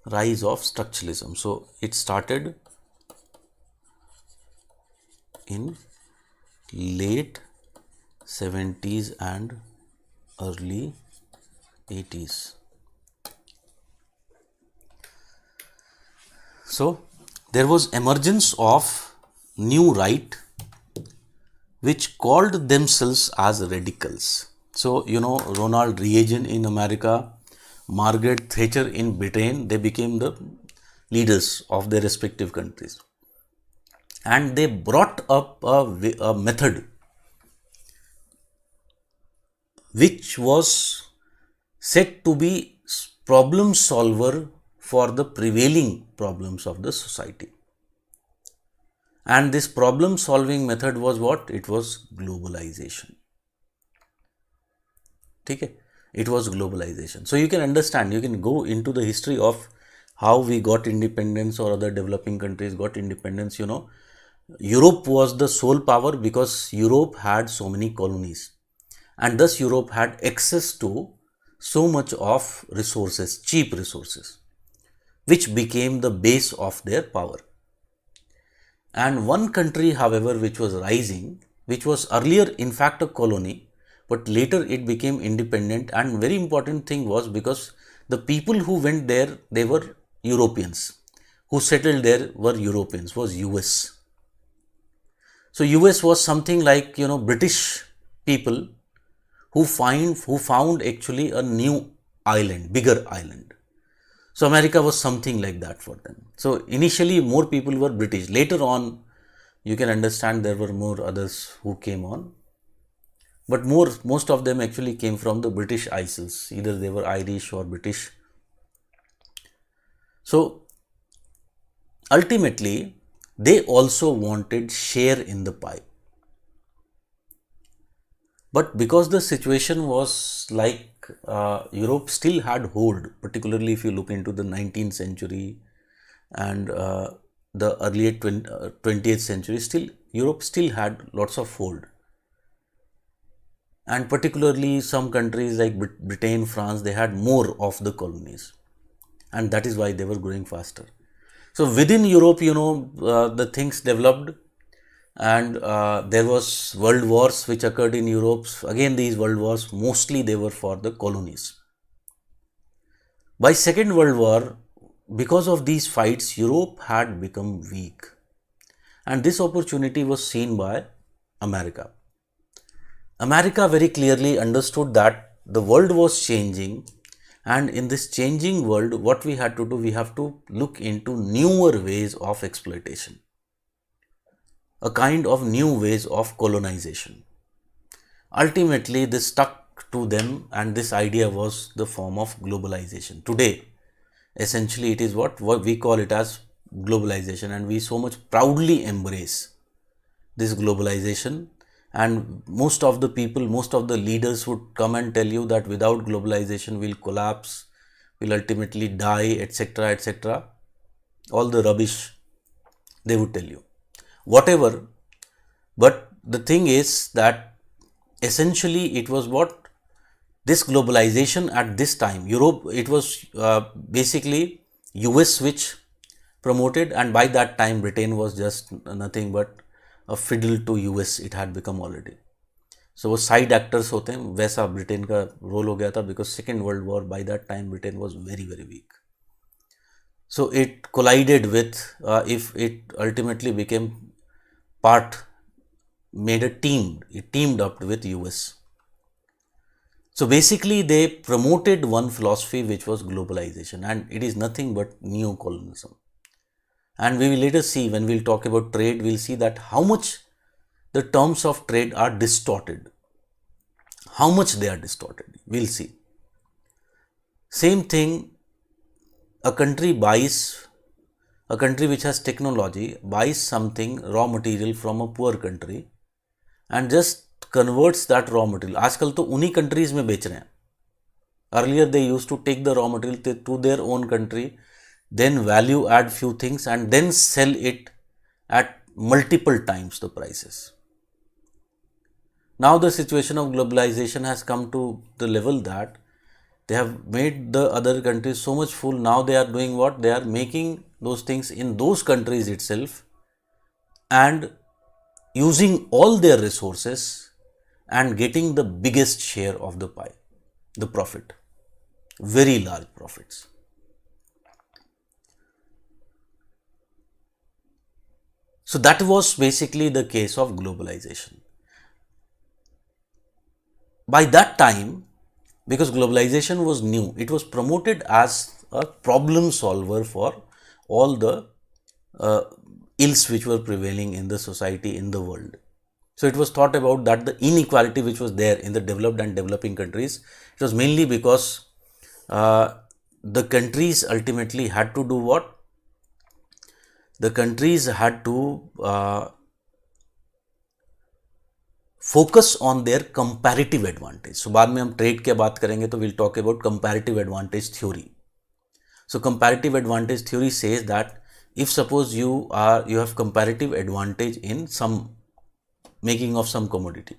Rise of structuralism. So it started in late 70s and early 80s. So there was emergence of new right which called themselves as radicals. So, you know, Ronald Reagan in America, Margaret Thatcher in Britain, they became the leaders of their respective countries. And they brought up a method which was said to be problem solver for the prevailing problems of the society. And this problem solving method was what? It was globalization. Okay? It was globalization. So you can understand, you can go into the history of how we got independence or other developing countries got independence. You know, Europe was the sole power because Europe had so many colonies, and thus Europe had access to so much of resources, cheap resources, which became the base of their power. And one country, however, which was rising, which was earlier in fact a colony, but later it became independent. And very important thing was because the people who went there, they were Europeans who settled there were Europeans, was US. So US was something like, British people who found actually a new island, bigger island. So America was something like that for them. So initially more people were British. Later on, you can understand there were more others who came on. But most of them actually came from the British Isles. Either they were Irish or British. So ultimately, they also wanted share in the pie. But because the situation was like Europe still had hold, particularly if you look into the 19th century and the early 20th century, still Europe still had lots of hold. And particularly some countries like Britain, France, they had more of the colonies. And that is why they were growing faster. So within Europe, the things developed, and there was world wars which occurred in Europe. Again, these world wars, mostly they were for the colonies. By Second World War, because of these fights, Europe had become weak. And this opportunity was seen by America. America very clearly understood that the world was changing, and in this changing world, what we had to do, we have to look into newer ways of exploitation, a kind of new ways of colonization. Ultimately, this stuck to them, and this idea was the form of globalization. Today, essentially, it is what we call it as globalization, and we so much proudly embrace this globalization. And most of the people, most of the leaders would come and tell you that without globalization, we'll collapse, we'll ultimately die, etc., etc. All the rubbish they would tell you. Whatever, but the thing is that essentially it was what this globalization at this time, Europe, it was basically US which promoted, and by that time Britain was just nothing but a fiddle to US, it had become already. So वो side actors होते हैं, वैसा Britain का role हो गया था, because Second World War, by that time Britain was very very weak. So it collided with, if it ultimately became it teamed up with US. So basically they promoted one philosophy which was globalization, and it is nothing but neo-colonialism. And we will later see, when we'll talk about trade, we'll see that how much the terms of trade are distorted. How much they are distorted, we'll see. Same thing, a country which has technology buys something, raw material from a poor country and just converts that raw material. आजकल तो उन्हीं countries में बेच रहे हैं. Earlier they used to take the raw material to their own country, then value add few things and then sell it at multiple times the prices. Now the situation of globalization has come to the level that they have made the other countries so much full. Now they are doing what? They are making those things in those countries itself and using all their resources and getting the biggest share of the pie, the profit, very large profits. So that was basically the case of globalization. By that time, because globalization was new, it was promoted as a problem solver for all the ills which were prevailing in the society, in the world. So it was thought about that the inequality which was there in the developed and developing countries, it was mainly because the countries ultimately had to do what? The countries had to focus on their comparative advantage. So बाद में हम trade के बात करेंगे तो we'll talk about comparative advantage theory. So comparative advantage theory says that if suppose you have comparative advantage in some making of some commodity,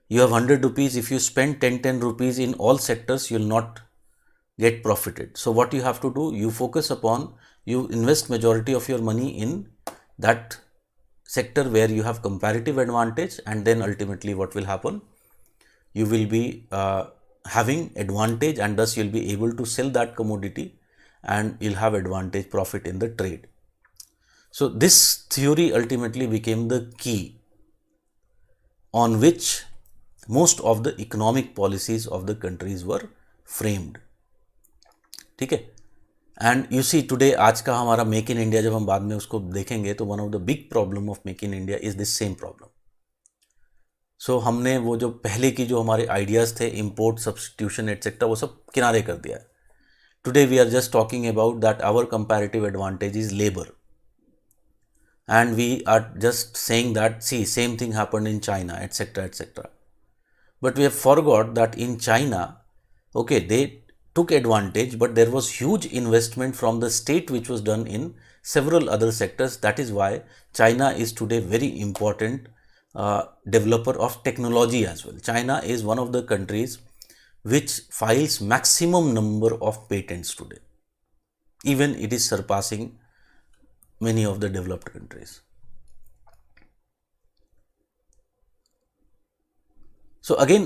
you have 100 rupees, if you spend 10 rupees in all sectors, you will not get profited. So what you have to do, you focus upon, you invest majority of your money in that sector where you have comparative advantage, and then ultimately what will happen, you will be having advantage, and thus you will be able to sell that commodity and you'll have advantage profit in the trade. So this theory ultimately became the key on which most of the economic policies of the countries were framed. ठीक है. And you see today आज का हमारा make in India जब हम बाद में उसको देखेंगे तो one of the big problem of make in India is this same problem. So हमने वो जो पहले की जो हमारे आइडियाज़ थे इम्पोर्ट सब्सटीट्यूशन एटसेट्रा वो सब किनारे कर दिया है. Today we are just talking about that our comparative advantage is labour and we are just saying that see same thing happened in China etc etc. But we have forgot that in China, okay, they took advantage, but there was huge investment from the state which was done in several other sectors. That is why China is today very important developer of technology as well. China is one of the countries which files maximum number of patents today. Even it is surpassing many of the developed countries. So again,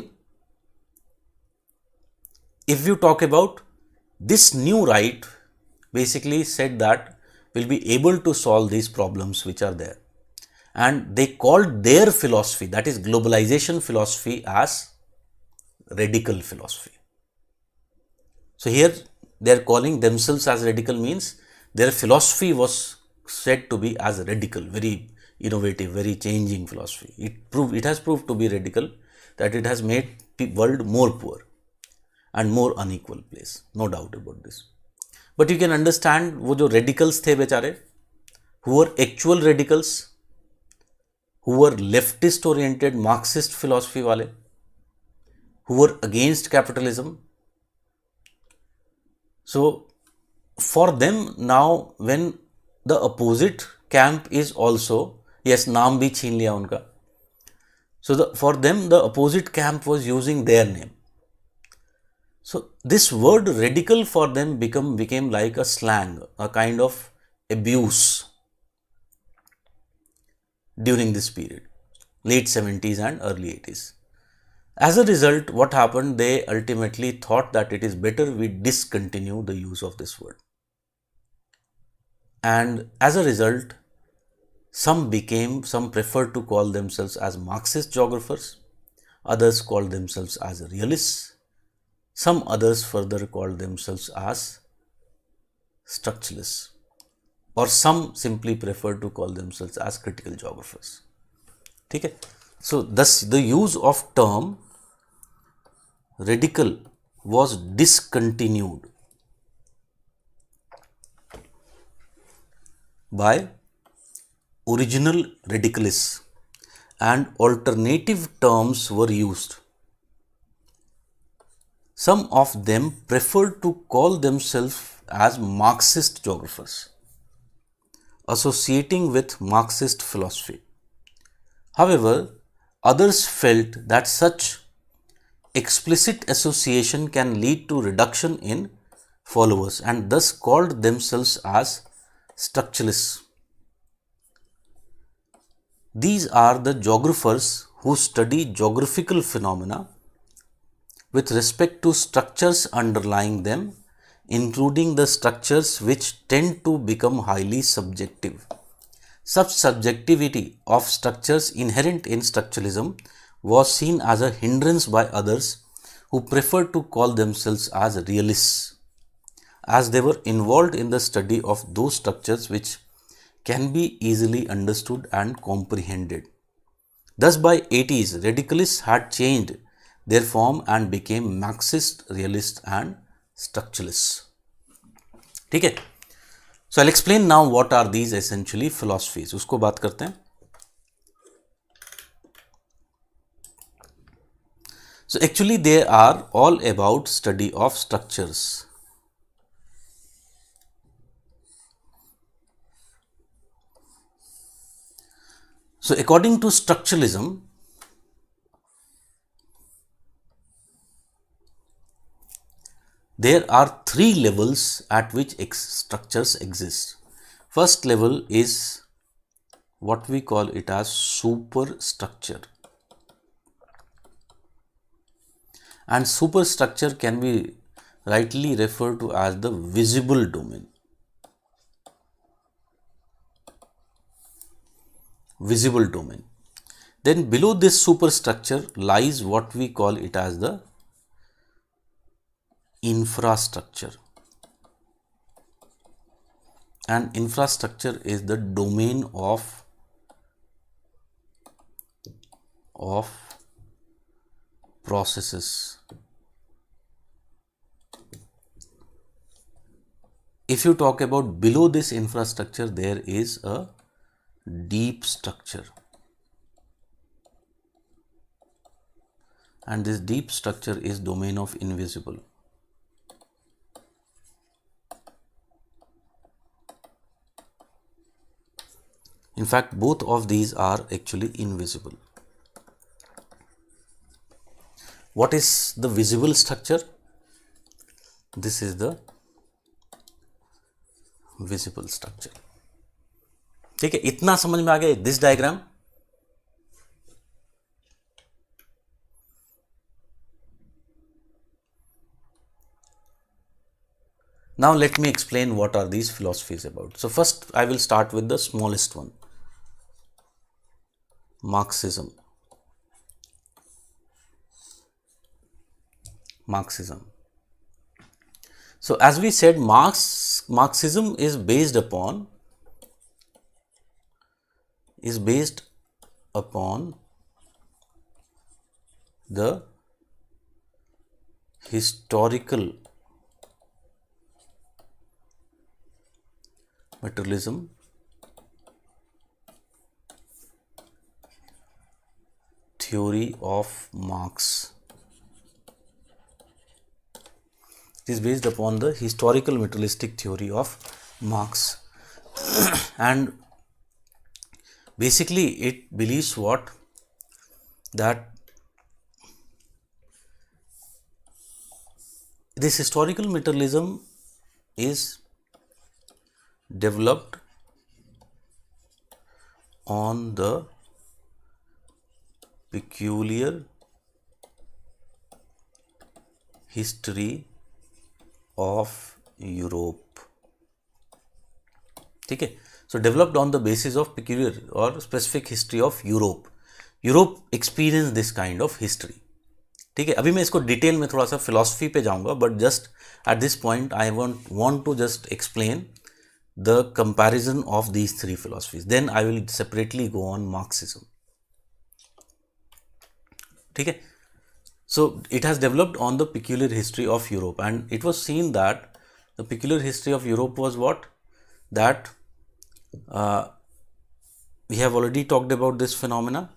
if you talk about this new right, basically said that will be able to solve these problems which are there, and they called their philosophy, that is globalization philosophy, as radical philosophy. So here they are calling themselves as radical, means their philosophy was said to be as radical, very innovative, very changing philosophy. It has proved to be radical, that it has made the world more poor and more unequal place, no doubt about this. But you can understand वो जो radicals थे बेचारे, who were actual radicals, who were leftist oriented Marxist philosophy वाले, who were against capitalism. So for them now, when the opposite camp is also, yes, नाम भी छीन लिया उनका. So for them the opposite camp was using their name. So this word radical for them became like a slang, a kind of abuse during this period, late 70s and early 80s. As a result, what happened, they ultimately thought that it is better we discontinue the use of this word. And as a result, some preferred to call themselves as Marxist geographers, others called themselves as realists, some others further called themselves as structuralists, or some simply preferred to call themselves as critical geographers. ठीक है. So thus the use of term radical was discontinued by original radicalists, and alternative terms were used. Some of them preferred to call themselves as Marxist geographers, associating with Marxist philosophy. However, others felt that such explicit association can lead to reduction in followers, and thus called themselves as structuralists. These are the geographers who study geographical phenomena with respect to structures underlying them, including the structures which tend to become highly subjective. Such subjectivity of structures inherent in structuralism was seen as a hindrance by others who preferred to call themselves as realists, as they were involved in the study of those structures which can be easily understood and comprehended. Thus by 80s, radicalists had changed their form and became Marxist, realist and structuralists. ठीक है. So I'll explain now what are these essentially philosophies. उसको बात करते हैं. So actually they are all about study of structures. So according to structuralism, there are three levels at which structures exist. First level is what we call it as superstructure, and superstructure can be rightly referred to as the visible domain. visible domain. Then below this superstructure lies what we call it as the infrastructure. And infrastructure is the domain of processes. If you talk about below this infrastructure, there is a deep structure. And this deep structure is domain of invisible. In fact, both of these are actually invisible. What is the visible structure? This is the visible structure. ठीक है, इतना समझ में आ गया this diagram. Now let me explain what are these philosophies about. So first I will start with the smallest one, Marxism. So as we said, Marxism is based upon the historical materialism theory of Marx. It is based upon the historical materialistic theory of Marx. And basically it believes what? That this historical materialism is developed on the peculiar history of Europe. ठीक है, so developed on the basis of peculiar or specific history of Europe. Europe experienced this kind of history. ठीक है, अभी मैं इसको detail में थोड़ा सा फिलॉसफी पे जाऊंगा, but just at this point I want to just explain the comparison of these three philosophies. Then I will separately go on Marxism. Okay? So it has developed on the peculiar history of Europe, and it was seen that the peculiar history of Europe was what? That we have already talked about this phenomena.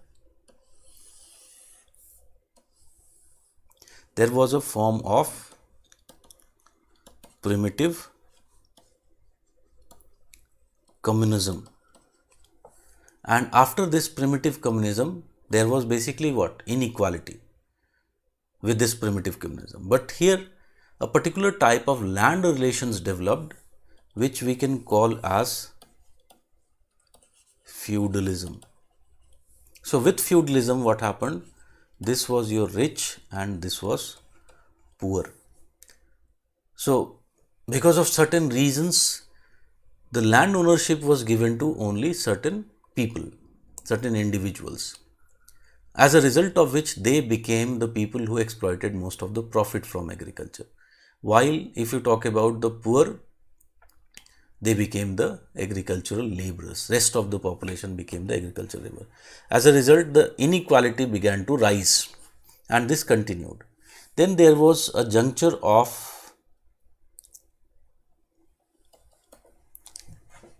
There was a form of primitive communism, and after this primitive communism there was basically what? Inequality with this primitive communism. But here a particular type of land relations developed, which we can call as feudalism. So with feudalism what happened? This was your rich and this was poor. So because of certain reasons the land ownership was given to only certain people, certain individuals, as a result of which they became the people who exploited most of the profit from agriculture. While if you talk about the poor, they became the agricultural laborers. Rest of the population became the agricultural laborer. As a result, the inequality began to rise, and this continued. Then there was a juncture of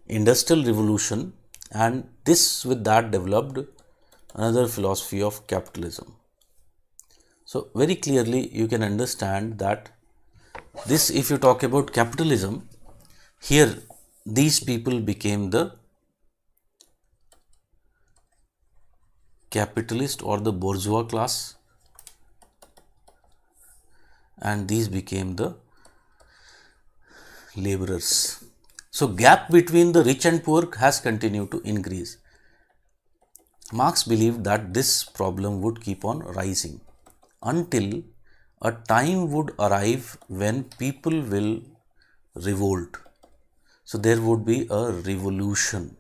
industrial revolution, and this with that developed another philosophy of capitalism. So very clearly you can understand that this, if you talk about capitalism, here these people became the capitalist or the bourgeois class, and these became the laborers. So gap between the rich and poor has continued to increase. Marx believed that this problem would keep on rising until a time would arrive when people will revolt. So there would be a revolution.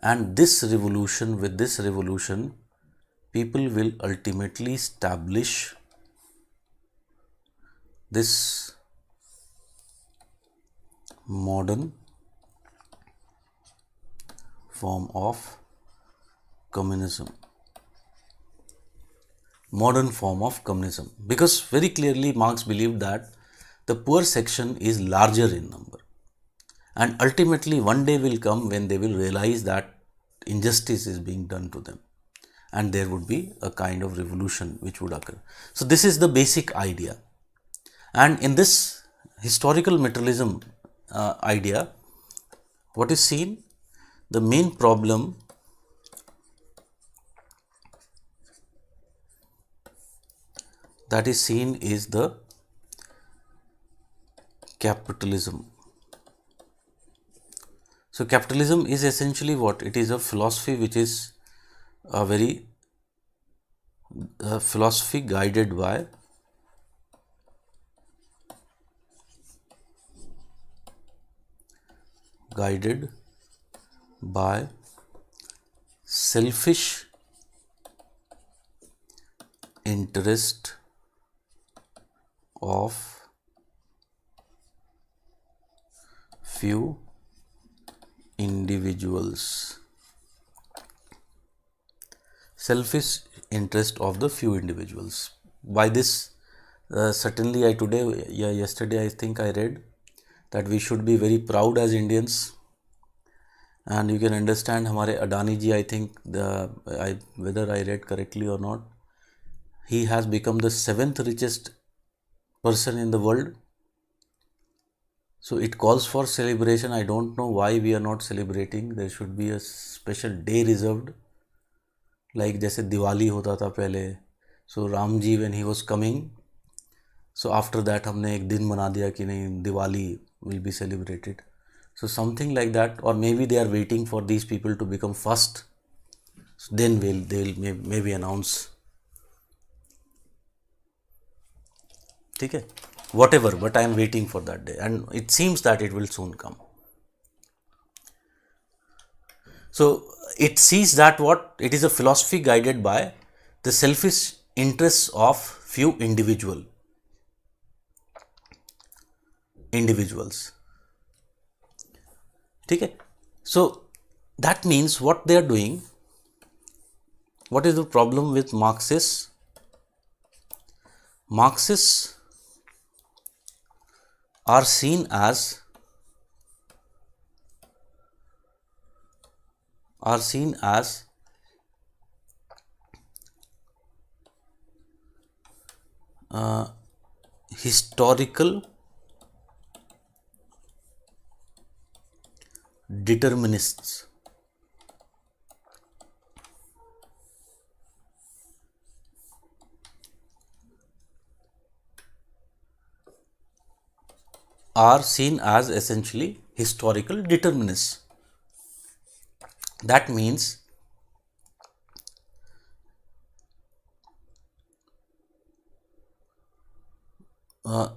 and this revolution, with this revolution, people will ultimately establish this modern form of communism. Modern form of communism, because very clearly Marx believed that the poor section is larger in number, and ultimately one day will come when they will realize that injustice is being done to them, and there would be a kind of revolution which would occur. So this is the basic idea, and in this historical materialism idea, what is seen, the main problem that is seen is the capitalism. So capitalism is essentially what? It is a philosophy which is a very philosophy guided by selfish interest of few individuals. Selfish interest of the few individuals. By this, certainly yesterday I think I read that we should be very proud as Indians, and you can understand हमारे Adani ji, I think whether I read correctly or not, he has become the 7th richest person in the world. So it calls for celebration. I don't know why we are not celebrating. There should be a special day reserved, like जैसे दिवाली होता था पहले. So Ram ji, when he was coming, so after that हमने एक दिन बना दिया कि नहीं, Diwali will be celebrated. So something like that, or maybe they are waiting for these people to become first. So then they'll maybe announce. ठीक है, whatever, but I am waiting for that day, and it seems that it will soon come. So it sees that what? It is a philosophy guided by the selfish interests of few individuals. ठीक है. So that means what they are doing, what is the problem with Marxists? Marxists are seen as historical determinists. Are seen as essentially historical determinists. That means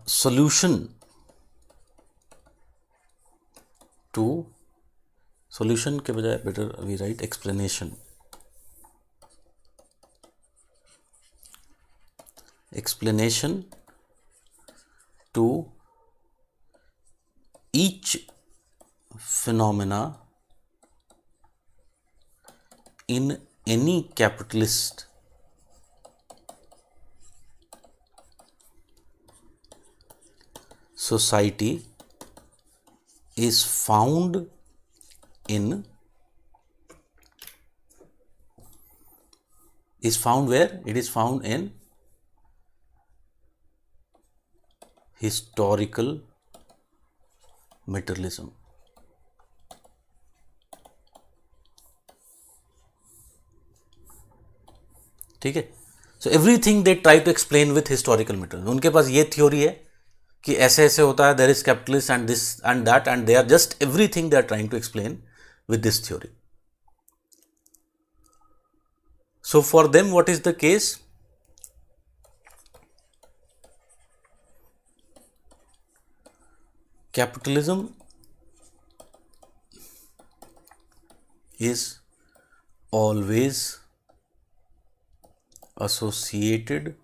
solution के बजाय better we write explanation. Explanation to each phenomena in any capitalist society is found where? It is found in historical materialism. ठीक है. So everything they try to explain with historical materialism. उनके पास ये theory है कि ऐसे ऐसे होता है, there is capitalist and this and that, and they are just everything they are trying to explain with this theory. So for them, what is the case? Capitalism is always associated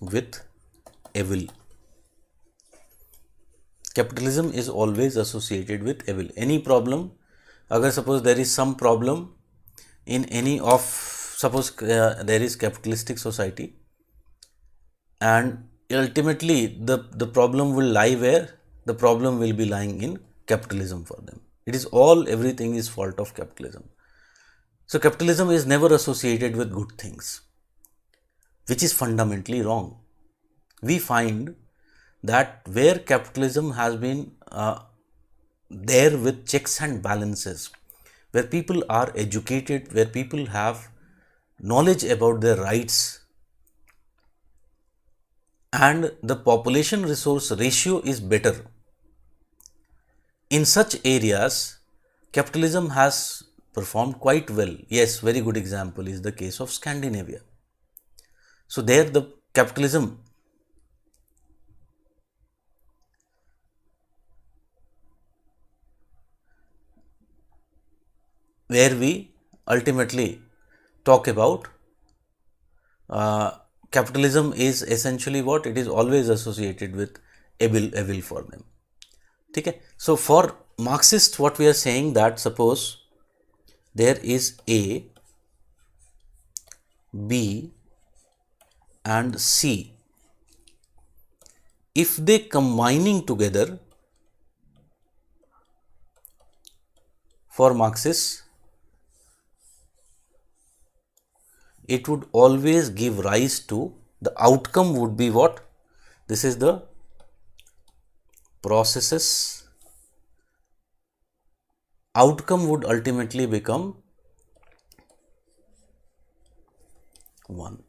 with evil. Capitalism is always associated with evil. Any problem, agar suppose there is some problem in any of, suppose there is capitalistic society, and ultimately the problem will lie where? The problem will be lying in capitalism for them. It is all, everything is fault of capitalism. So capitalism is never associated with good things, which is fundamentally wrong. We find that where capitalism has been there with checks and balances, where people are educated, where people have knowledge about their rights, and the population resource ratio is better, in such areas capitalism has performed quite well. Yes, very good example is the case of Scandinavia. So there the capitalism where we ultimately talk about capitalism is essentially what? It is always associated with evil for them. Okay? So for Marxists, what we are saying that suppose there is A, B and C. If they combining together, for Marxists, it would always give rise to, the outcome would be what? This is the processes. Outcome would ultimately become 1.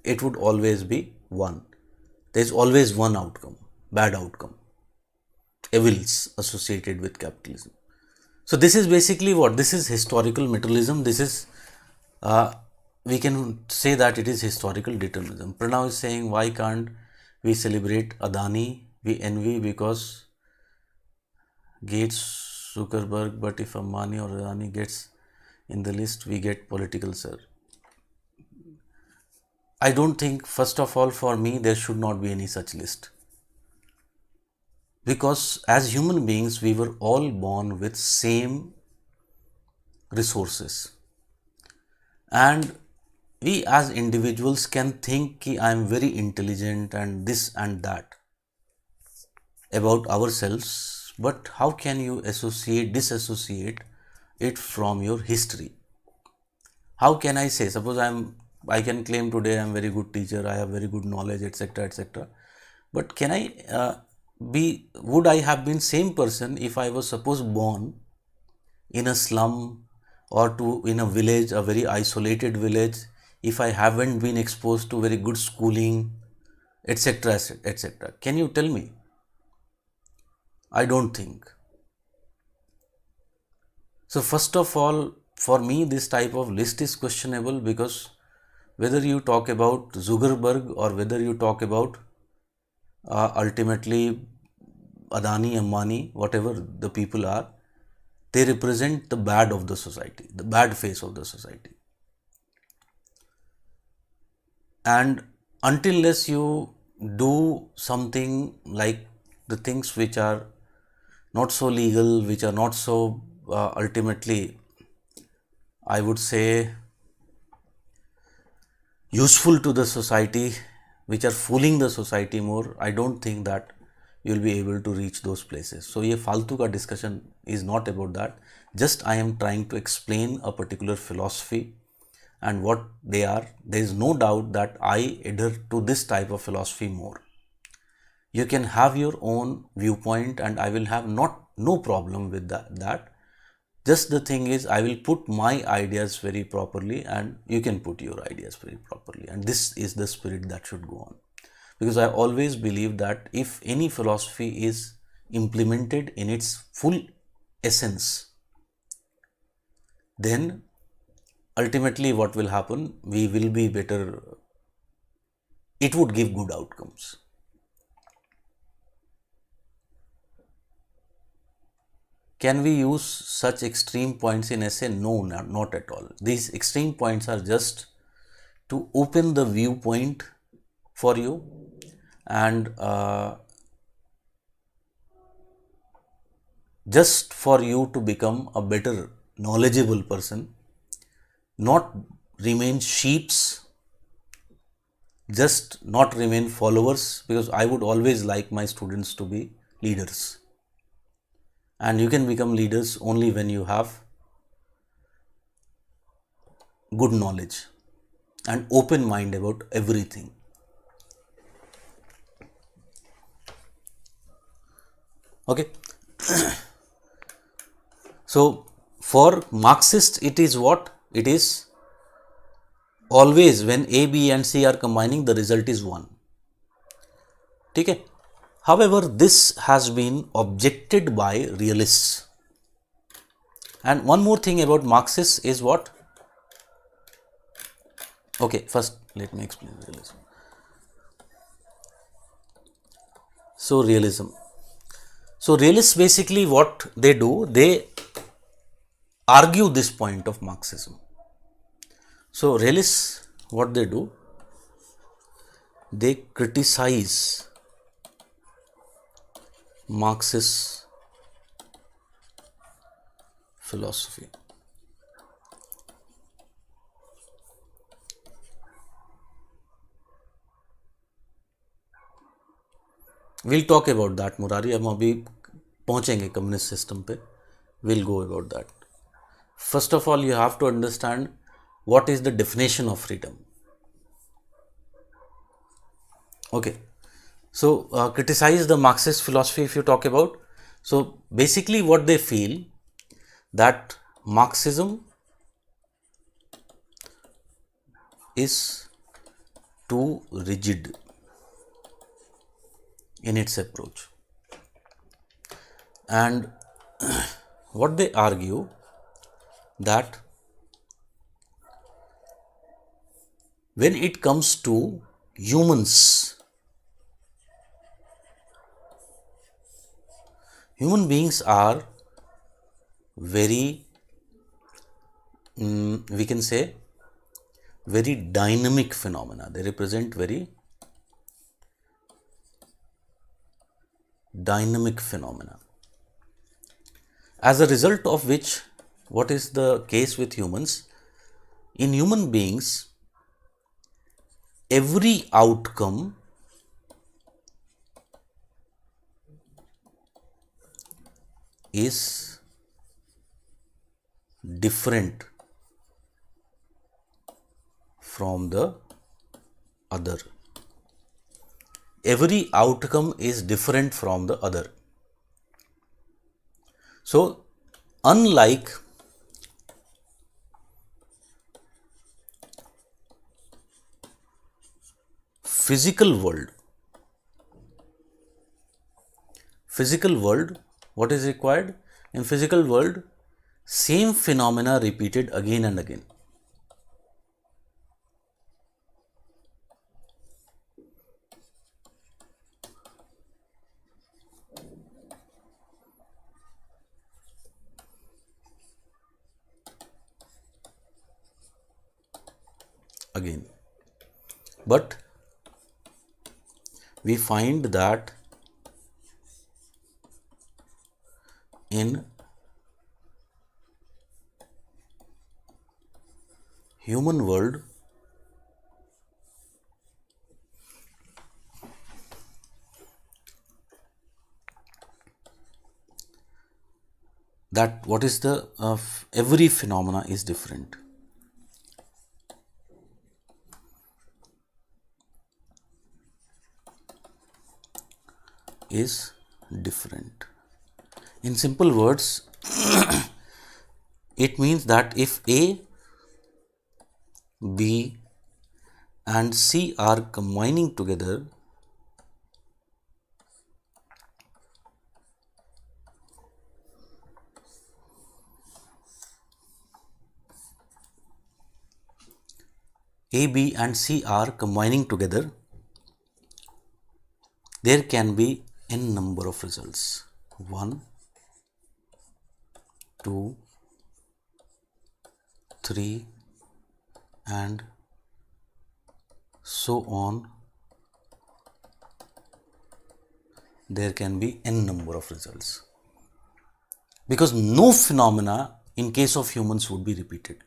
It would always be 1. There is always one outcome, bad outcome, evils associated with capitalism. So this is basically what? This is historical materialism. This is, we can say that it is historical determinism. Pranav is saying, why can't we celebrate Adani? We envy because Gates, Zuckerberg, but if Ambani or Adani gets in the list, we get political, sir. I don't think, first of all, for me, there should not be any such list. Because as human beings, we were all born with same resources. And we as individuals can think ki I am very intelligent and this and that about ourselves. But how can you disassociate it from your history? How can I say, suppose I can claim today I am very good teacher, I have very good knowledge, etc., etc. But can I would I have been same person if I was suppose born in a slum or in a village, a very isolated village, if I haven't been exposed to very good schooling, etc., etc. Can you tell me? I don't think. So first of all, for me, this type of list is questionable, because whether you talk about Zuckerberg or whether you talk about ultimately Adani, Ambani, whatever the people are, they represent the bad of the society, the bad face of the society. And unless you do something like the things which are not so legal, which are not so ultimately, I would say, useful to the society, which are fooling the society more, I don't think that you will be able to reach those places. So ye faltu ka discussion is not about that. Just I am trying to explain a particular philosophy and what they are. There is no doubt that I adhere to this type of philosophy more. You can have your own viewpoint and I will have no problem with that. Just the thing is, I will put my ideas very properly and you can put your ideas very properly. And this is the spirit that should go on. Because I always believe that if any philosophy is implemented in its full essence, then ultimately what will happen? We will be better. It would give good outcomes. can we use such extreme points in essay? No, not at all. These extreme points are just to open the viewpoint for you and just for you to become a better knowledgeable person, not remain sheeps, just not remain followers, because I would always like my students to be leaders. And you can become leaders only when you have good knowledge and open mind about everything. Okay. So for Marxist, it is what? It is always when A, B and C are combining, the result is 1. Okay. However, this has been objected by realists. And one more thing about Marxists is what? Okay, first let me explain realism. So realism. So realists basically what they do, they argue this point of Marxism. So realists, what they do, they criticize Marxist philosophy. We'll talk about that, Murari. हम अभी पहुंचेंगे communist system पे. We'll go about that. First of all, you have to understand what is the definition of freedom. Okay. So criticize the Marxist philosophy if you talk about. So basically what they feel, that Marxism is too rigid in its approach, and what they argue, that when it comes to humans, human beings are very, we can say, very dynamic phenomena. They represent very dynamic phenomena. As a result of which, what is the case with humans? In human beings, every outcome is different from the other. Every outcome is different from the other. So, unlike physical world, what is required? In physical world, same phenomena repeated again and again. Again, but we find that in human world, that what is the every phenomena is different. Is different. In simple words, it means that if A, B and C are combining together, A, B and C are combining together, there can be n number of results. 1, 2, 3, and so on. There can be n number of results, because no phenomena in case of humans would be repeated.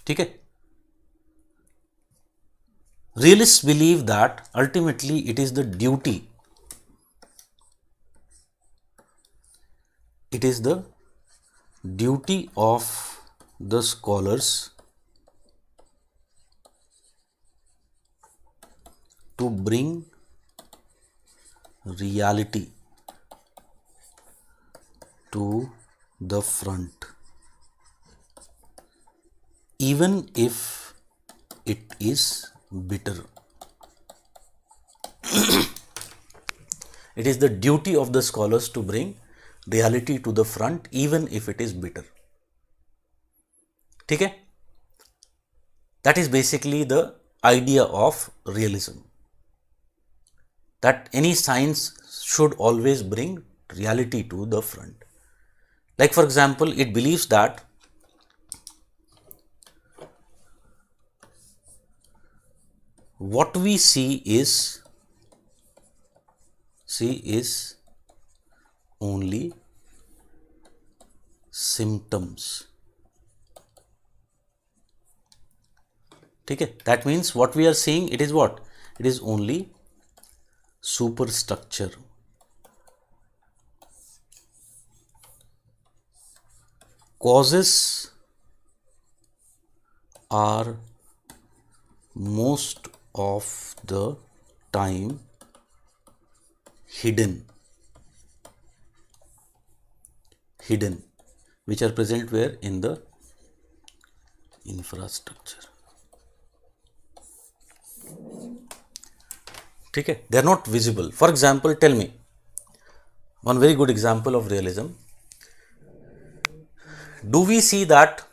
Okay? Realists believe that ultimately it is the duty, of the scholars to bring reality to the front, even if it is bitter. It is the duty of the scholars to bring reality to the front, even if it is bitter. Okay? That is basically the idea of realism, that any science should always bring reality to the front. Like, for example, it believes that what we see is only symptoms. Okay? That means what we are seeing, it is what? It is only superstructure. Causes are most of the time hidden, which are present where? In the infrastructure. Okay? They are not visible. For example, tell me one very good example of realism. Do we see that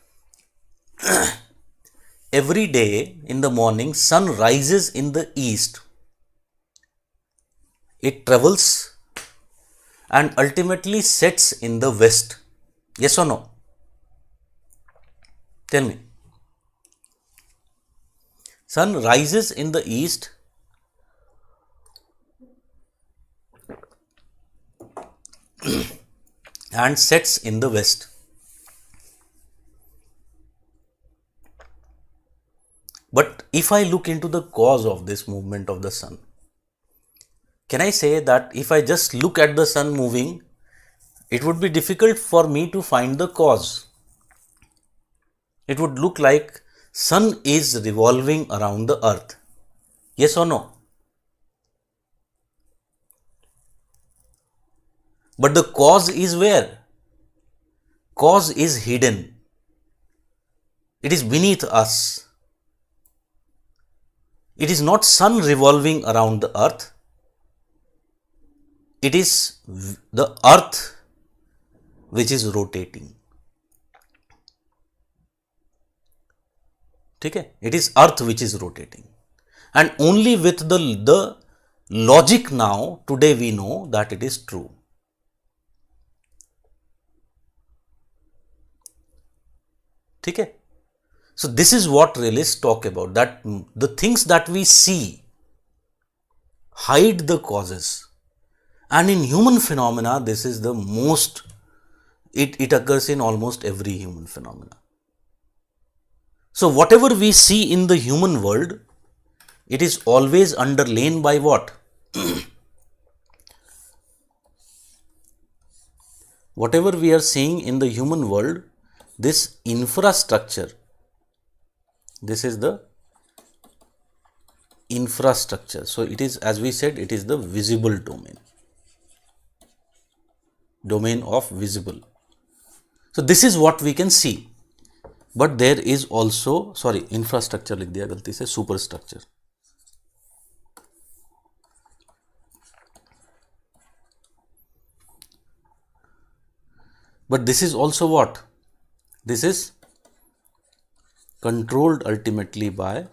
every day in the morning sun rises in the east, it travels and ultimately sets in the west? Yes or no? Tell me. Sun rises in the east and sets in the west. But if I look into the cause of this movement of the sun, can I say that if I just look at the sun moving, it would be difficult for me to find the cause? It would look like sun is revolving around the earth. Yes or no? But the cause is where? Cause is hidden. It is beneath us. It is not sun revolving around the earth. It is the earth which is rotating. Okay? It is earth which is rotating. And only with the logic now, today we know that it is true. Okay? So this is what realists talk about, that the things that we see hide the causes. And in human phenomena, this is the most, it occurs in almost every human phenomena. So whatever we see in the human world, it is always underlain by what? Whatever we are seeing in the human world, this infrastructure, this is the infrastructure. So it is, as we said, it is the visible domain of visible. So this is what we can see. But there is also, sorry, infrastructure लिख दिया गलती से, superstructure. But this is also what? This is controlled ultimately by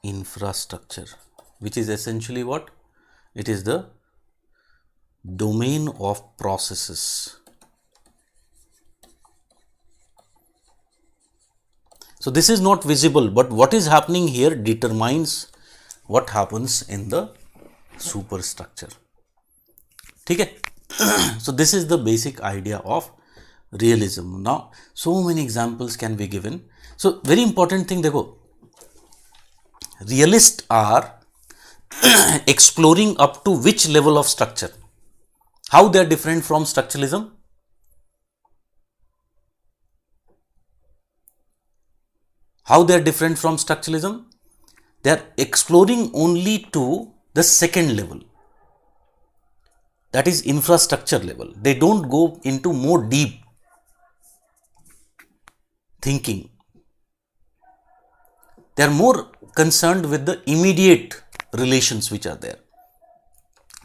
infrastructure, which is essentially what? It is the domain of processes. So this is not visible, but what is happening here determines what happens in the superstructure. Okay? So this is the basic idea of realism. Now, so many examples can be given. So very important thing, देखो, realists are exploring up to which level of structure? How they are different from structuralism? How they are different from structuralism? They are exploring only to the second level, that is infrastructure level. They don't go into more deep thinking. They are more concerned with the immediate relations which are there.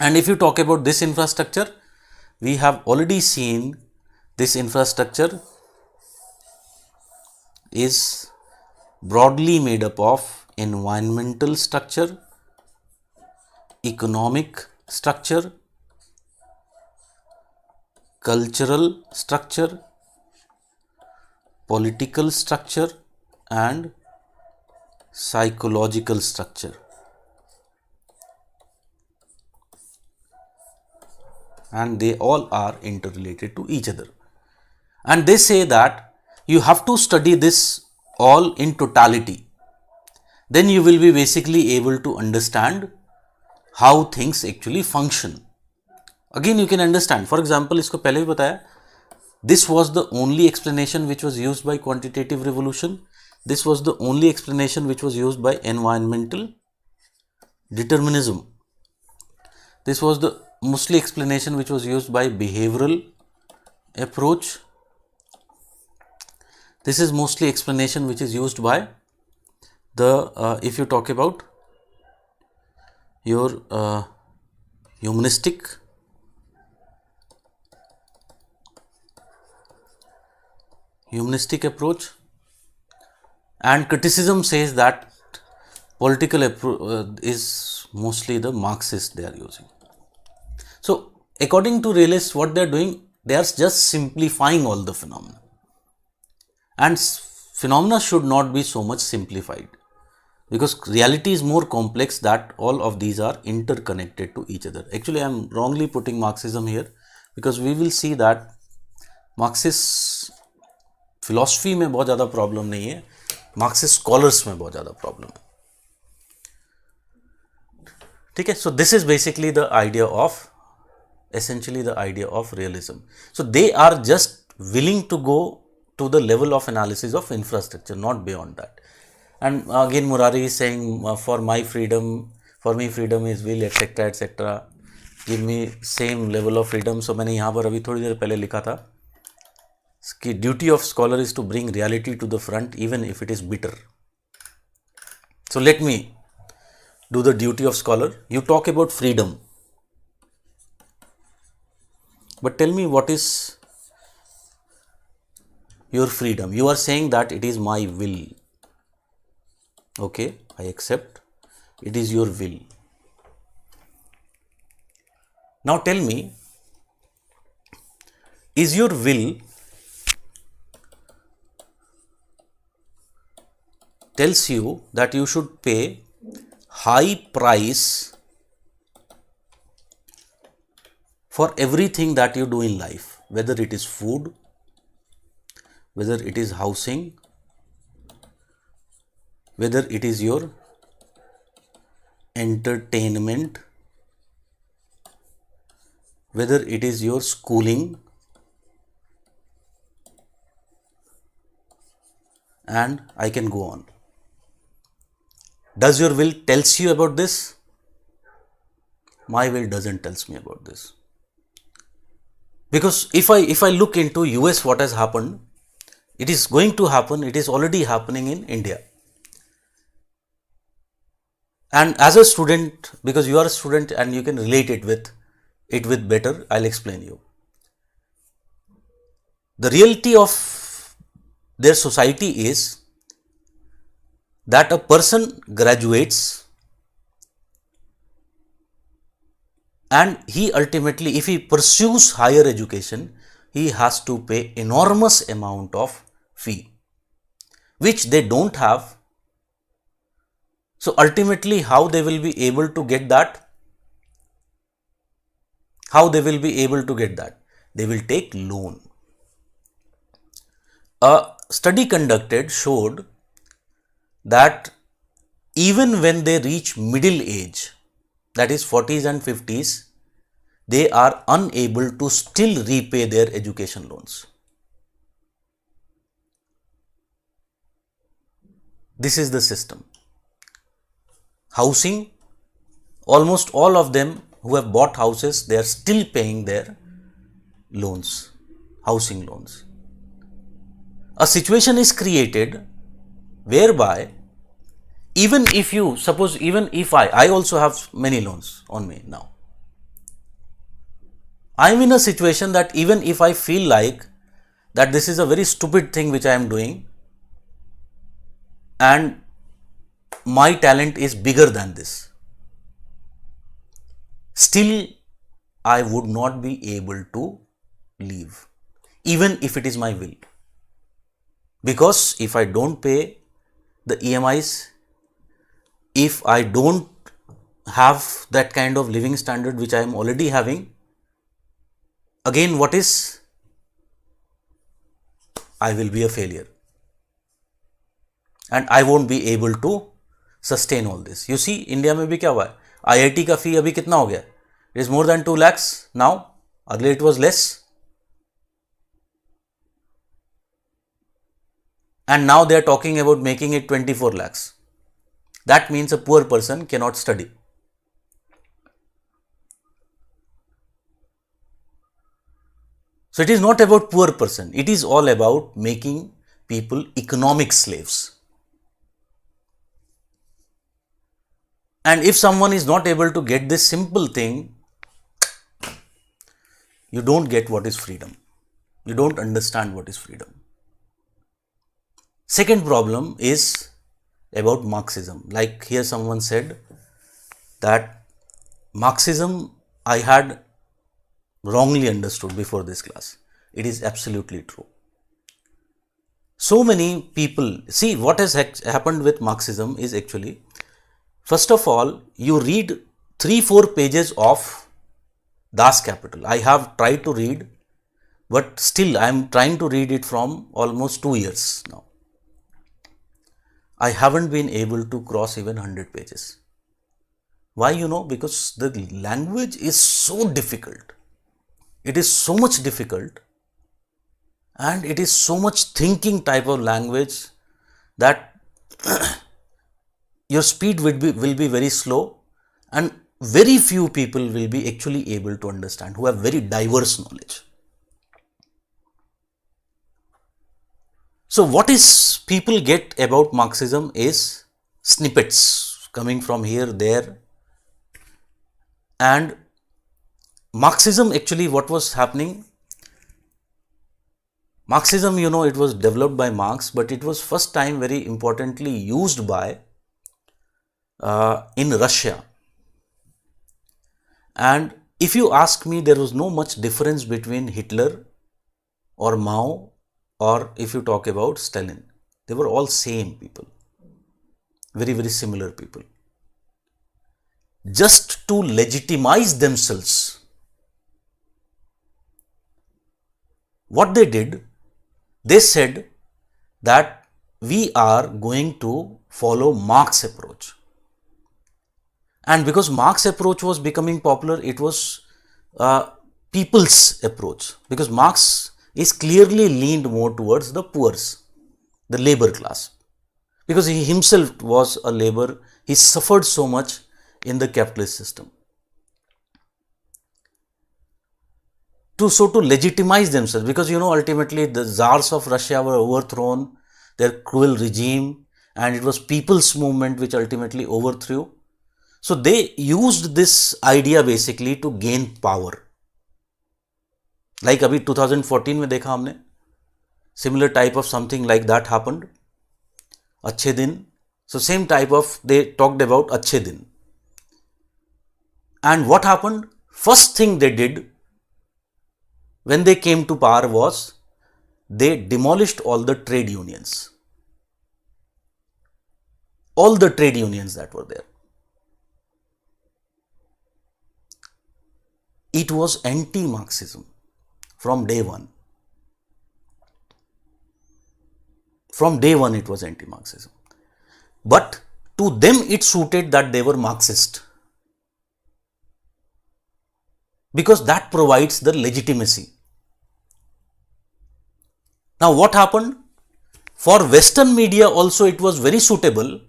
And if you talk about this infrastructure, we have already seen this infrastructure is broadly made up of environmental structure, economic structure, cultural structure, political structure, and psychological structure. And they all are interrelated to each other. And they say that you have to study this all in totality. Then you will be basically able to understand how things actually function. Again, you can understand. For example, इसको पहले भी बताया, this was the only explanation which was used by quantitative revolution. This was the only explanation which was used by environmental determinism. This was the mostly explanation which was used by behavioral approach. This is mostly explanation which is used by the, if you talk about your humanistic approach, and criticism says that political is mostly the Marxist they are using. So according to realists, what they are doing, they are just simplifying all the phenomena, and phenomena should not be so much simplified, because reality is more complex, that all of these are interconnected to each other. Actually, I am wrongly putting Marxism here, because we will see that Marxist philosophy में बहुत ज़्यादा problem नहीं है, Marxist scholars में बहुत ज़्यादा problem है. ठीक है. So this is basically the idea of, essentially the idea of realism. So they are just willing to go to the level of analysis of infrastructure, not beyond that. And again Murari is saying, for me freedom is will, etc etc. Give me same level of freedom. So मैंने यहाँ पर अभी थोड़ी देर पहले लिखा था कि duty of scholar is to bring reality to the front even if it is bitter. So let me do the duty of scholar. You talk about freedom, but tell me, what is your freedom? You are saying that it is my will. Okay, I accept. It is your will. Now tell me, is your will tells you that you should pay high price for everything that you do in life, whether it is food, whether it is housing, whether it is your entertainment, whether it is your schooling, and I can go on. Does your will tells you about this? My will doesn't tells me about this. Because if I look into US, what has happened, it is going to happen, it is already happening in India. And as a student, because you are a student and you can relate it with better, I'll explain you. The reality of their society is that a person graduates And he ultimately, if he pursues higher education, he has to pay enormous amount of fee, which they don't have. So ultimately, how they will be able to get that? How they will be able to get that? They will take loan. A study conducted showed that even when they reach middle age, that is 40s and 50s, they are unable to still repay their education loans. This is the system. Housing, almost all of them who have bought houses, they are still paying their loans, housing loans. A situation is created whereby even if you, suppose even if I also have many loans on me now. I am in a situation that even if I feel like that this is a very stupid thing which I am doing and my talent is bigger than this, still I would not be able to leave, even if it is my will. Because if I don't pay the EMIs, if I don't have that kind of living standard which I am already having, again what is? I will be a failure and I won't be able to sustain all this. You see, India में भी क्या हुआ है? IIT का fee अभी कितना हो गया? It is more than 2 lakhs now. Earlier it was less. And now they are talking about making it 24 lakhs. That means a poor person cannot study. So it is not about poor person. It is all about making people economic slaves. And if someone is not able to get this simple thing, you don't get what is freedom. You don't understand what is freedom. Second problem is about Marxism. Like here someone said that Marxism I had wrongly understood before this class. It is absolutely true. So many people, see what has happened with Marxism is actually, first of all, you read 3-4 pages of Das Kapital. I have tried to read, but still I am trying to read it from almost 2 years now. I haven't been able to cross even 100 pages. Why? You know, because the language is so difficult. It is so much difficult and it is so much thinking type of language that your speed will be very slow and very few people will be actually able to understand who have very diverse knowledge. So what is people get about Marxism is snippets coming from here, there, and Marxism actually what was happening, Marxism, you know, it was developed by Marx, but it was first time very importantly used by in Russia. And if you ask me, there was no much difference between Hitler or Mao or if you talk about Stalin. They were all same people, very, very similar people. Just to legitimize themselves, what they did, they said that we are going to follow Marx approach. And because Marx approach was becoming popular, it was people's approach, because Marx is clearly leaned more towards the poors, the labor class, because he himself was a labor, he suffered so much in the capitalist system. So to legitimize themselves, because you know ultimately the czars of Russia were overthrown, their cruel regime, and it was people's movement which ultimately overthrew. So they used this idea basically to gain power. Like अभी 2014 में देखा हमने, similar type of something like that happened. अच्छे दिन, so same type of, they talked about अच्छे दिन. And what happened? first thing they did when they came to power was they demolished all the trade unions. All the trade unions that were there. It was anti-Marxism from day one. From day one it was anti-Marxism. But to them it suited that they were Marxist, because that provides the legitimacy. Now what happened? For Western media also it was very suitable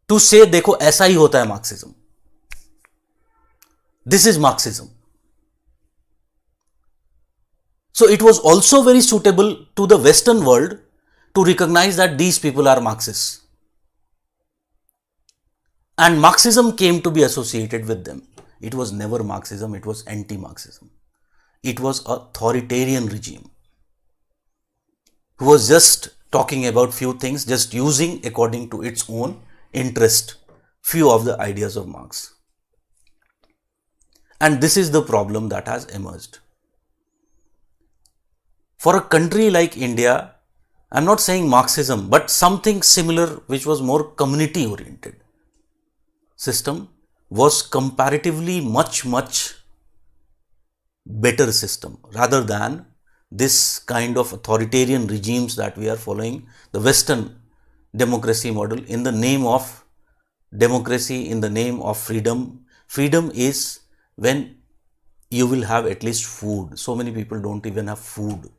to say, देखो ऐसा ही होता है Marxism. This is Marxism. So it was also very suitable to the Western world to recognize that these people are Marxists. And Marxism came to be associated with them. It was never Marxism, it was anti-Marxism. It was an authoritarian regime who was just talking about few things, just using according to its own interest few of the ideas of Marx. And this is the problem that has emerged. For a country like India, I'm not saying Marxism, but something similar which was more community oriented system was comparatively much better system rather than this kind of authoritarian regimes that we are following, the Western democracy model in the name of democracy, in the name of freedom. Freedom is when you will have at least food. So many people don't even have food.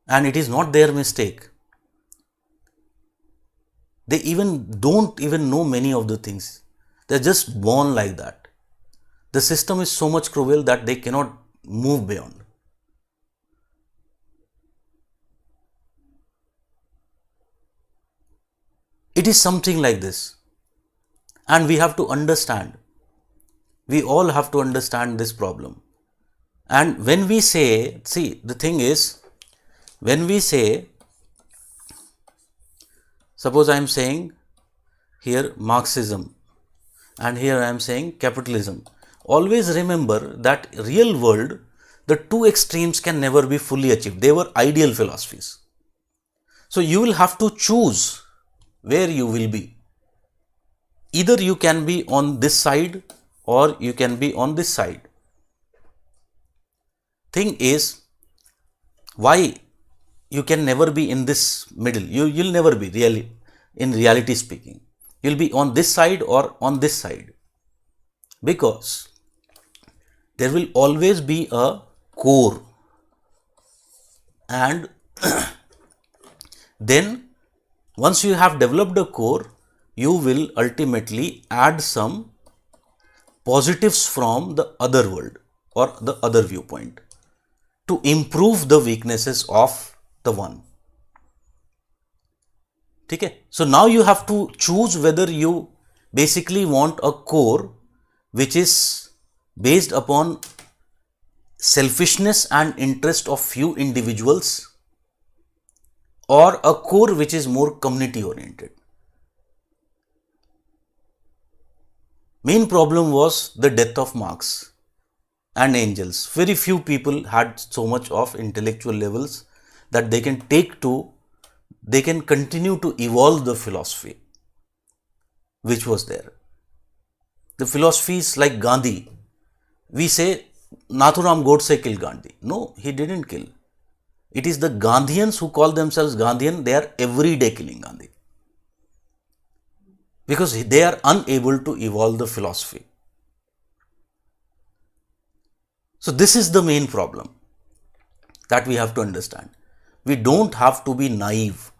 And it is not their mistake. They don't even know many of the things. They're just born like that. The system is so much cruel that they cannot move beyond. It is something like this. And we have to understand. We all have to understand this problem. And when we say, see, the thing is, when we say, suppose I am saying here Marxism and here I am saying capitalism, always remember that real world, the two extremes can never be fully achieved. They were ideal philosophies. So you will have to choose where you will be. Either you can be on this side or you can be on this side. Thing is, why you can never be in this middle? You'll never be really, in reality speaking. You'll be on this side or on this side. Because there will always be a core. And then once you have developed a core, you will ultimately add some positives from the other world or the other viewpoint to improve the weaknesses of the one. Okay? So now you have to choose whether you basically want a core which is based upon selfishness and interest of few individuals, or a core which is more community oriented. Main problem was the death of Marx and Engels. Very few people had so much of intellectual levels that they can continue to evolve the philosophy which was there. The philosophies like Gandhi, we say Nathuram Godse killed Gandhi. No, he didn't kill. It is the Gandhians who call themselves Gandhian, they are every day killing Gandhi. Because they are unable to evolve the philosophy. So this is the main problem that we have to understand. We don't have to be naive.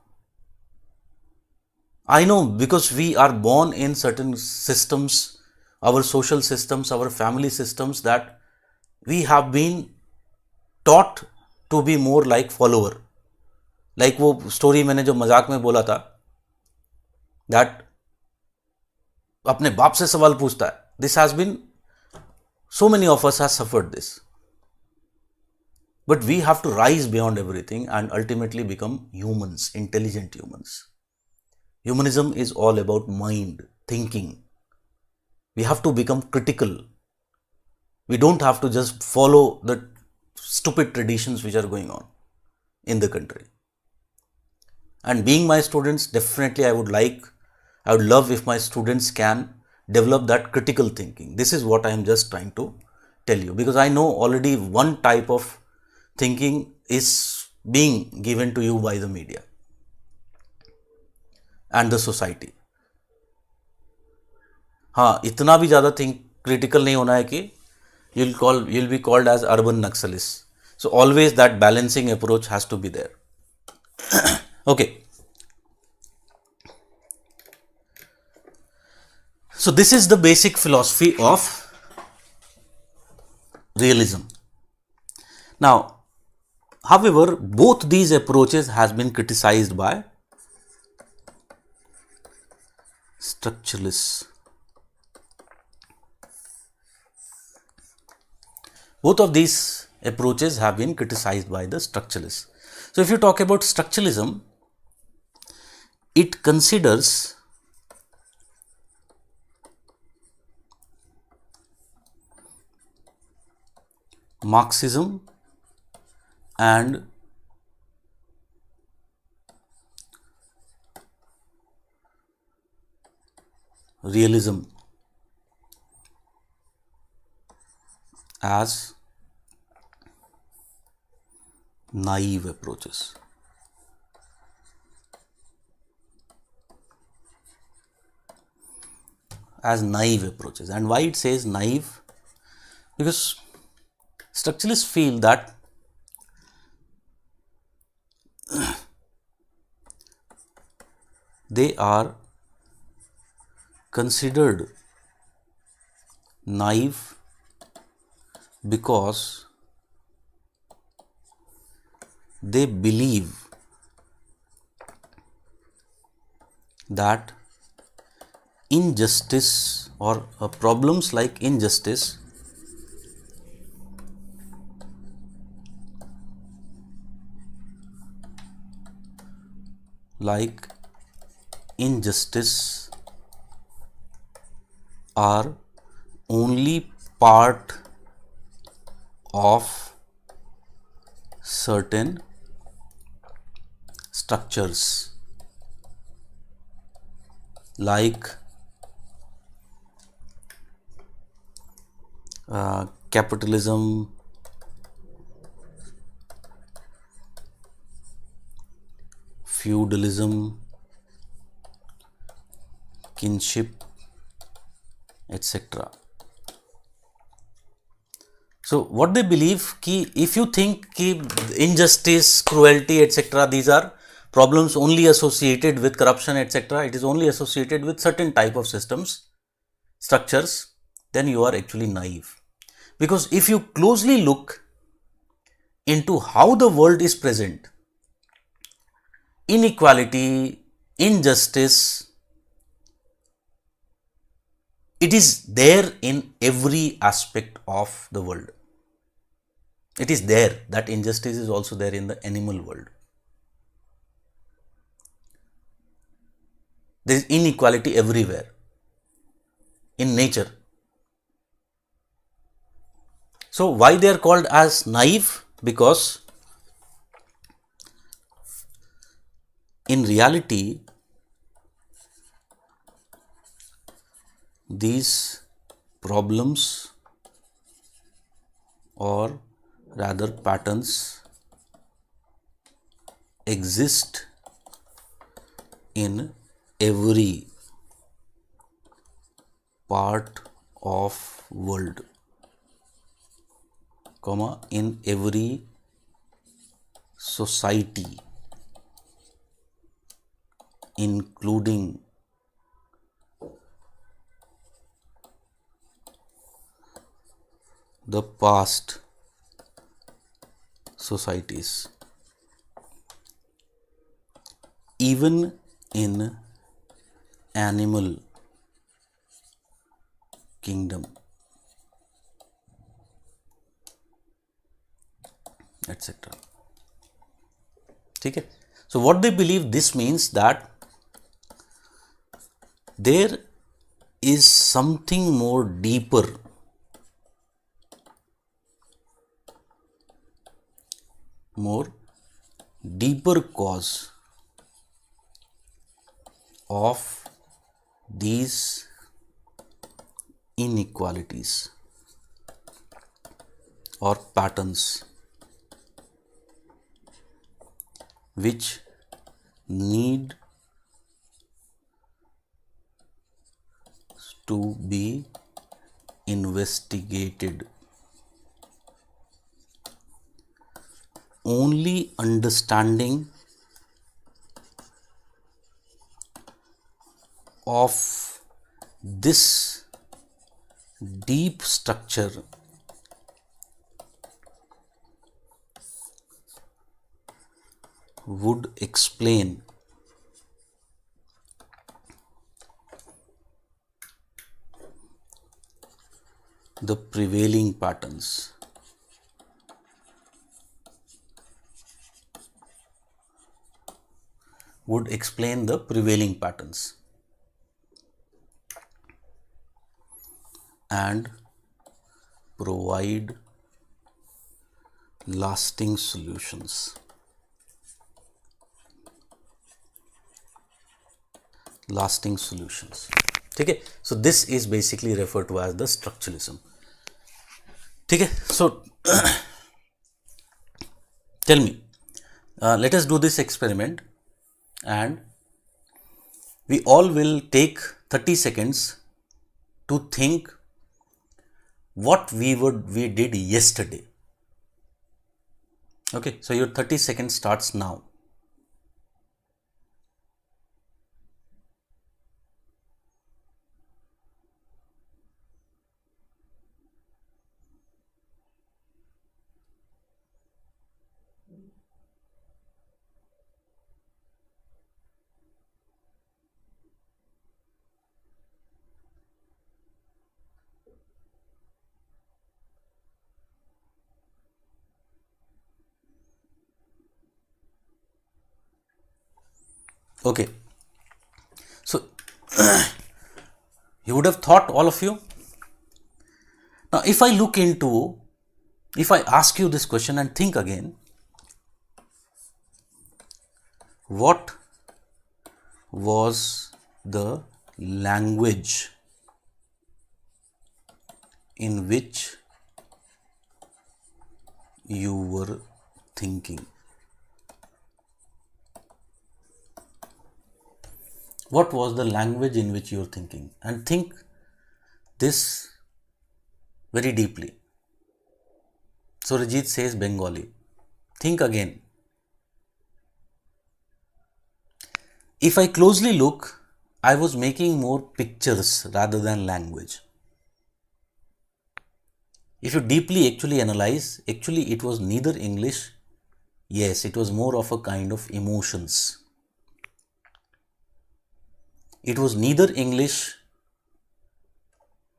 I know, because we are born in certain systems, our social systems, our family systems, that we have been taught to be more like follower. Like वो story मैंने जो मजाक में बोला था, that अपने बाप से सवाल पूछता है. This has been, so many of us have suffered this. But we have to rise beyond everything and ultimately become humans, intelligent humans. Humanism is all about mind, thinking. It is not about, see, the thing is, when we say Marxism, when we say capitalism, always remember that real world, the two extremes can never be fully achieved. They were ideal philosophies. We have to become critical. We don't have to just follow the stupid traditions which are going on in the country. And being my students, definitely I would love if my students can develop that critical thinking. This is what I am just trying to tell you, because I know already one type of thinking is being given to you by the media and the society. हाँ, इतना भी ज़्यादा think critical नहीं होना है कि you'll be called as urban naxalists. So always that balancing approach has to be there. Okay. So this is the basic philosophy of realism. Now, however, both these approaches has been criticized by structuralists. Both of these approaches have been criticized by the structuralists. So if you talk about structuralism, it considers Marxism and realism as naive approaches. And why it says naive? Because structuralists feel that they are considered naive because they believe that injustice or problems like injustice are only part of certain structures like capitalism, feudalism, kinship, etc. So what they believe कि if you think कि injustice, cruelty, etc. these are problems only associated with corruption, etc. it is only associated with certain type of systems, structures, then you are actually naive. Because if you closely look into how the world is present, inequality, injustice, it is there in every aspect of the world. It is there. That injustice is also there in the animal world. There is inequality everywhere in nature. So why they are called as naive? Because in reality, these problems or rather patterns exist in every part of world, comma, in every society, including the past societies, even in animal kingdom, etc. ठीक है. So what they believe, this means that there is something more deeper, cause of these inequalities or patterns which need to be investigated. Only understanding of this deep structure would explain the prevailing patterns. Would explain the prevailing patterns and provide lasting solutions. ठीक है. So this is basically referred to as the structuralism. ठीक है. So tell me, let us do this experiment, and we all will take 30 seconds to think what we did yesterday. Okay, so your 30 seconds starts now. Okay, so you would have thought, all of you. Now, if I ask you this question and think again, what was the language in which you were thinking? What was the language in which you are thinking? And think this very deeply. Surajit says Bengali. Think again. If I closely look, I was making more pictures rather than language. If you deeply actually analyze, actually it was neither English, yes, it was more of a kind of emotions. It was neither English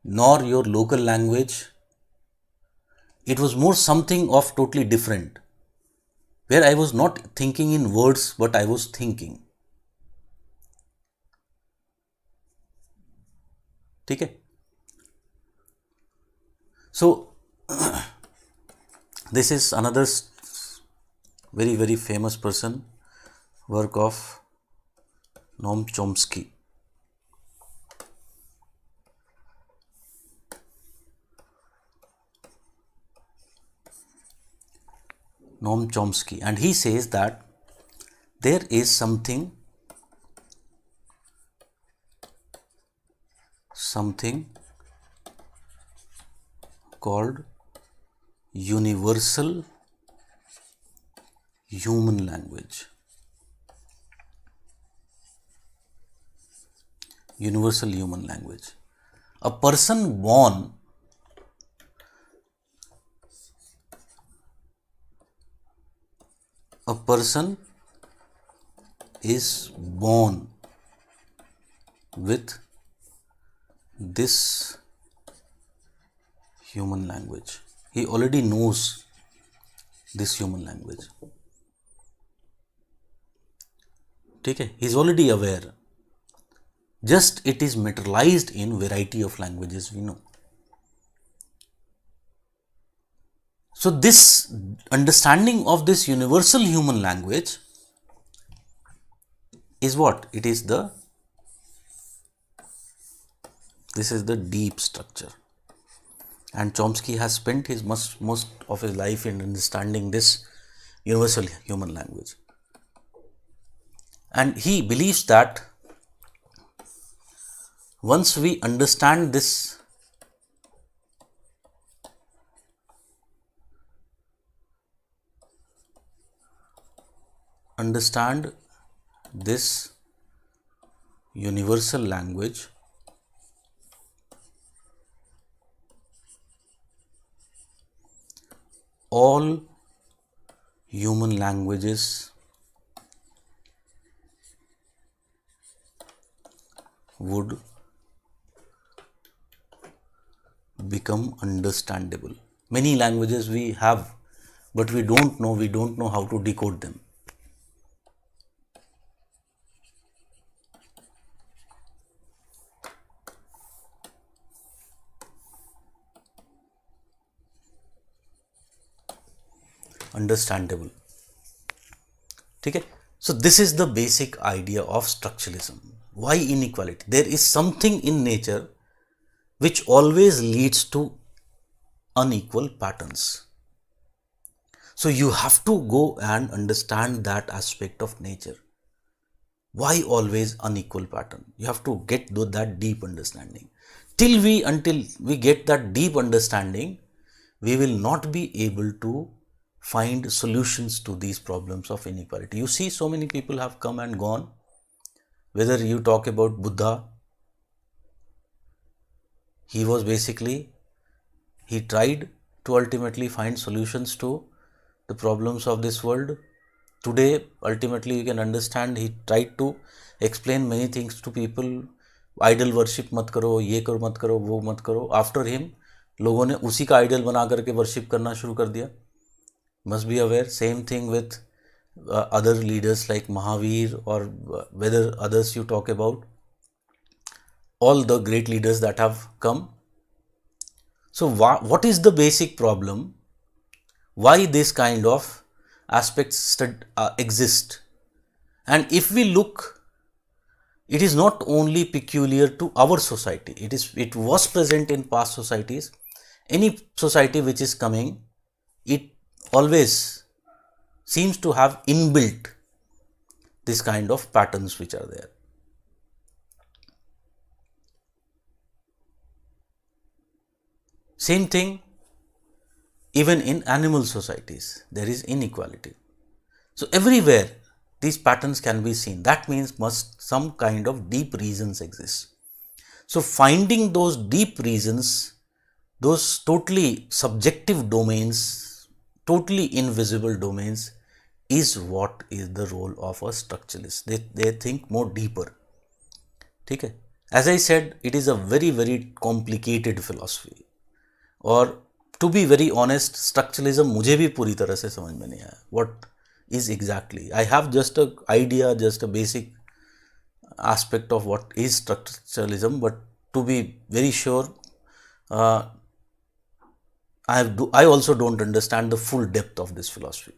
nor your local language. It was more something of totally different, where I was not thinking in words, but I was thinking. Okay? So, this is another very, very famous person, work of Noam Chomsky. Noam Chomsky, and he says that there is something called universal human language. Universal human language. A person is born with this human language. He already knows this human language. ठीक है? He is already aware. just it is materialized in variety of languages we know. So this understanding of this universal human language is what? It is this is the deep structure, and Chomsky has spent his most of his life in understanding this universal human language, and he believes that once we understand this universal language, all human languages would become understandable. Many languages we have, but we don't know how to decode them. Understandable. Okay? So this is the basic idea of structuralism. Why inequality? There is something in nature which always leads to unequal patterns. So you have to go and understand that aspect of nature. Why always unequal pattern? You have to get that deep understanding. Until we get that deep understanding, we will not be able to find solutions to these problems of inequality. You see, so many people have come and gone. Whether you talk about Buddha, he tried to ultimately find solutions to the problems of this world. Today, ultimately, you can understand he tried to explain many things to people. Idol worship mat karo, ye karo mat karo, wo mat karo. After him, लोगों ने उसी का idol बना करके worship करना शुरू कर दिया. Must be aware, same thing with other leaders like Mahavir, or whether others you talk about, all the great leaders that have come. So what is the basic problem? Why this kind of aspects exist? And if we look, it is not only peculiar to our society. It was present in past societies. Any society which is coming, it always seems to have inbuilt this kind of patterns which are there. Same thing, even in animal societies, there is inequality. So everywhere these patterns can be seen. That means some kind of deep reasons exist. So finding those deep reasons, those totally subjective domains, totally invisible domains, is what is the role of a structuralist. They think more deeper. Okay? As I said, it is a very complicated philosophy. और to be very honest, structuralism मुझे भी पूरी तरह से समझ में नहीं आया. What is exactly? I have just a idea, just a basic aspect of what is structuralism, but to be very sure, I also don't understand the full depth of this philosophy.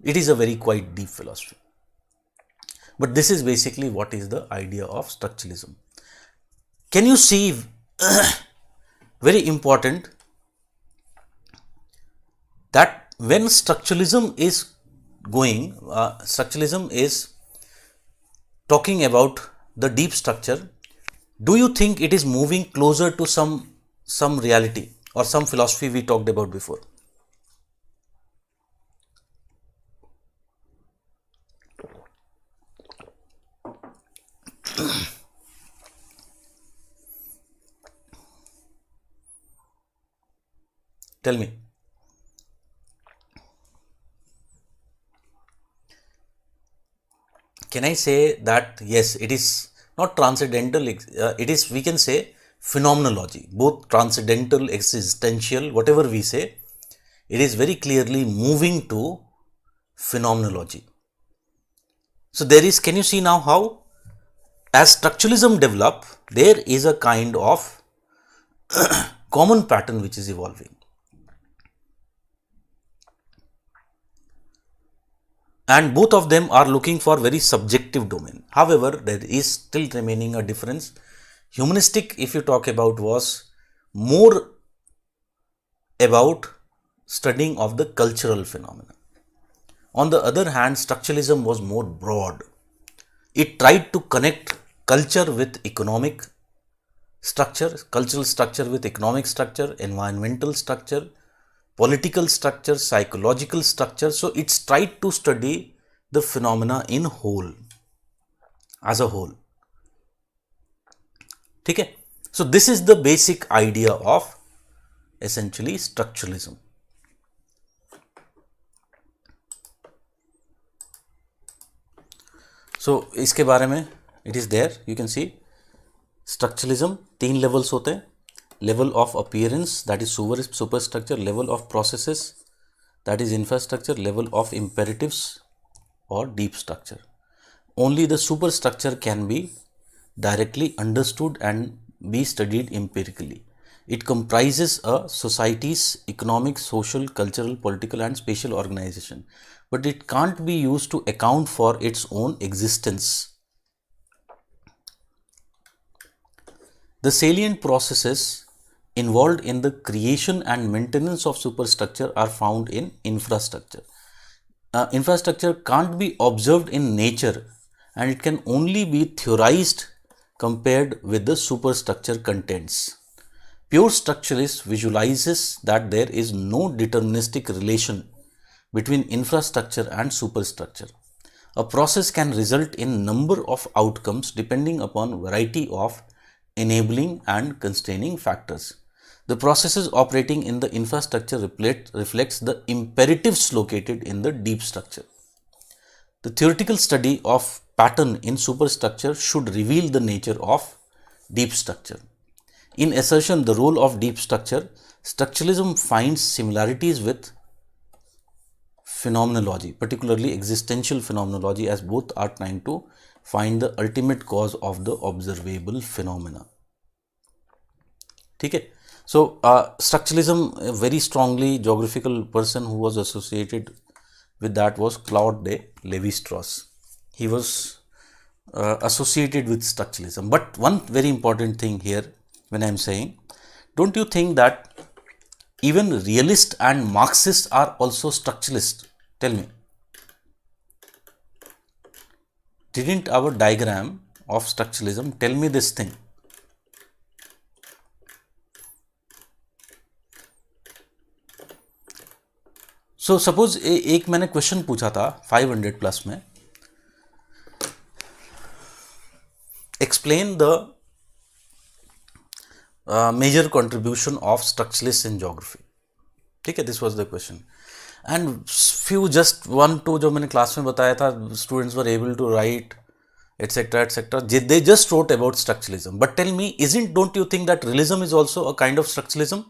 It is a very quite deep philosophy. But this is basically what is the idea of structuralism. Can you see, very important, that when structuralism is going, structuralism is talking about the deep structure, do you think it is moving closer to some reality or some philosophy we talked about before? Tell me. Can I say that yes, it is not transcendental, it is, we can say, phenomenology, both transcendental, existential, whatever we say, it is very clearly moving to phenomenology. So there is, can you see now how as structuralism develop, there is a kind of common pattern which is evolving. And both of them are looking for very subjective domain. However, there is still remaining a difference. Humanistic, if you talk about, was more about studying of the cultural phenomena. On the other hand, structuralism was more broad. It tried to connect culture with economic structure, cultural structure with economic structure, environmental structure, political structure, psychological structure. So it's tried to study the phenomena in whole, as a whole. Okay? So this is the basic idea of essentially structuralism. So इसके बारे में it is there, you can see structuralism 3 levels होते हैं. Level of appearance, that is superstructure. Level of processes, that is infrastructure. Level of imperatives or deep structure. Only the superstructure can be directly understood and be studied empirically. It comprises a society's economic, social, cultural, political and spatial organization, but it can't be used to account for its own existence. The salient processes involved in the creation and maintenance of superstructure are found in infrastructure. Infrastructure can't be observed in nature and it can only be theorized compared with the superstructure contents. Pure structuralist visualizes that there is no deterministic relation between infrastructure and superstructure. A process can result in number of outcomes depending upon variety of enabling and constraining factors. The processes operating in the infrastructure reflects the imperatives located in the deep structure. The theoretical study of pattern in superstructure should reveal the nature of deep structure. In assertion the role of deep structure, structuralism finds similarities with phenomenology, particularly existential phenomenology, as both are trying to find the ultimate cause of the observable phenomena. Okay? So, structuralism, a very strongly geographical person who was associated with that was Claude de Lévi-Strauss. He was associated with structuralism. But one very important thing here, when I am saying, don't you think that even realists and Marxists are also structuralists? Tell me. Didn't our diagram of structuralism tell me this thing? So suppose एक मैंने question पूछा था 500 plus में, explain the major contribution of structuralists in geography. ठीक है, this was the question. And few just 1-2 जो मैंने class में बताया था, students were able to write etc etc. They just wrote about structuralism. But tell me, don't you think that realism is also a kind of structuralism?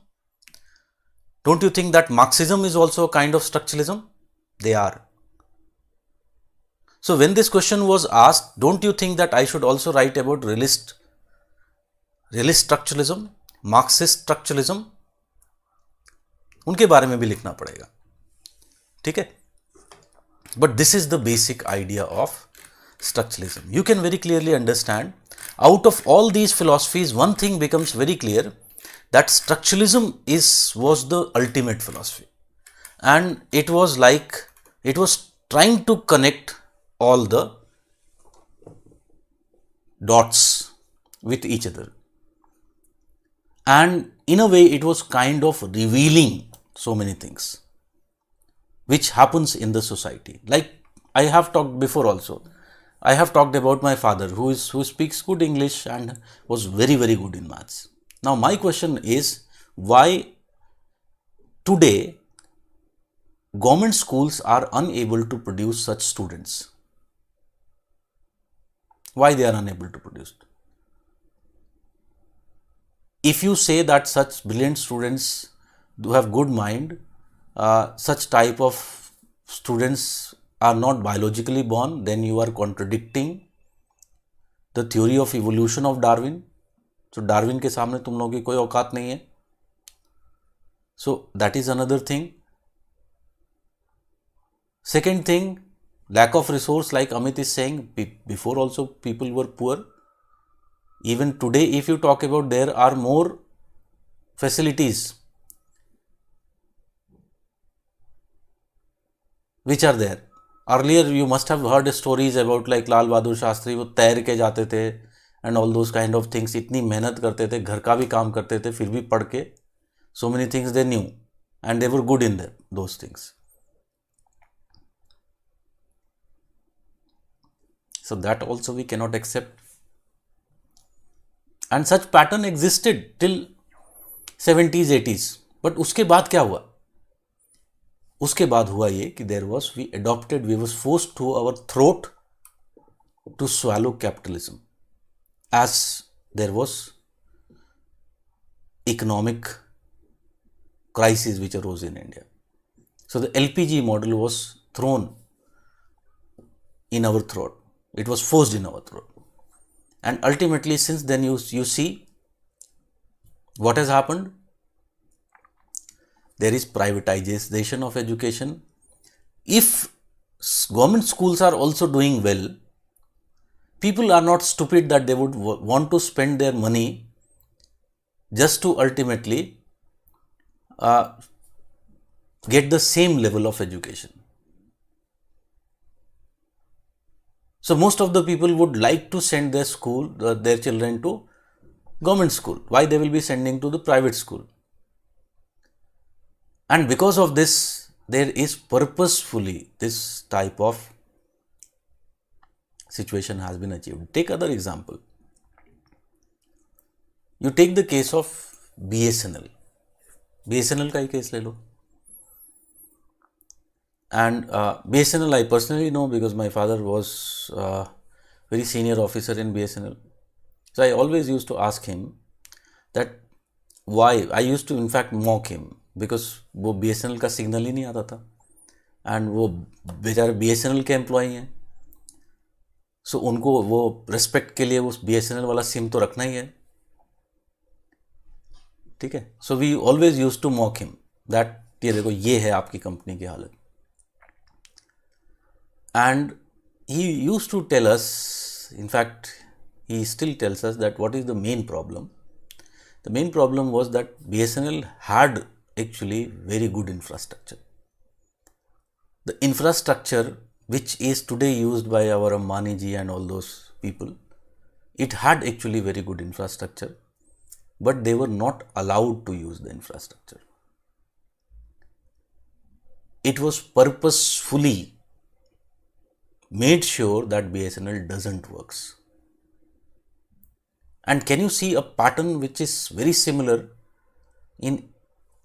Don't you think that Marxism is also a kind of structuralism? They are. So when this question was asked, don't you think that I should also write about realist structuralism, Marxist structuralism? उनके बारे में भी लिखना पड़ेगा. ठीक है? But this is the basic idea of structuralism. You can very clearly understand, out of all these philosophies, one thing becomes very clear, that structuralism was the ultimate philosophy, and it was trying to connect all the dots with each other, and in a way it was kind of revealing so many things which happens in the society. Like I have talked before also, I have talked about my father who speaks good English and was very, very good in maths. Now my question is, why today government schools are unable to produce such students? Why they are unable to produce? If you say that such brilliant students do have good mind, such type of students are not biologically born, then you are contradicting the theory of evolution of Darwin. So Darwin के सामने तुम लोगों की कोई औकात नहीं है. So that is another thing. Second thing, lack of resource, like Amit is saying, before also people were poor. Even today, if you talk about, there are more facilities which are there. Earlier, you must have heard stories about like Lal Bahadur Shastri, वो तैर के जाते थे and all those kind of things. इतनी मेहनत करते थे, घर का भी काम करते थे, फिर भी पढ़ के so many things they knew and they were good in them, those things. So that also we cannot accept. And such pattern existed till 70s, 80s. But उसके बाद क्या हुआ? उसके बाद हुआ ये कि we was forced to our throat to swallow capitalism, as there was economic crisis which arose in India. So the LPG model was thrown in our throat. It was forced in our throat. And ultimately, since then, you see what has happened. There is privatization of education. If government schools are also doing well, people are not stupid that they would want to spend their money just to ultimately get the same level of education. So most of the people would like to send their children to government school. Why they will be sending to the private school? And because of this, there is purposefully this type of situation has been achieved. Take other example. You take the case of BSNL. BSNL का ही case ले लो. And BSNL I personally know because my father was very senior officer in BSNL. So I always used to ask him that why. I used to in fact mock him because वो BSNL का signal ही नहीं आता था and वो बेचारे BSNL के employee हैं. सो उनको वो रेस्पेक्ट के लिए उस BSNL वाला सिम तो रखना ही है. ठीक है. So we always use to mock him that ये देखो ये है आपकी कंपनी की हालत. And he used to tell us, in fact, he still tells us that what is the main problem. The main problem was that BSNL had actually very good infrastructure. The infrastructure which is today used by our Ambani ji and all those people, it had actually very good infrastructure, but they were not allowed to use the infrastructure. It was purposefully made sure that BSNL doesn't works. And can you see a pattern which is very similar in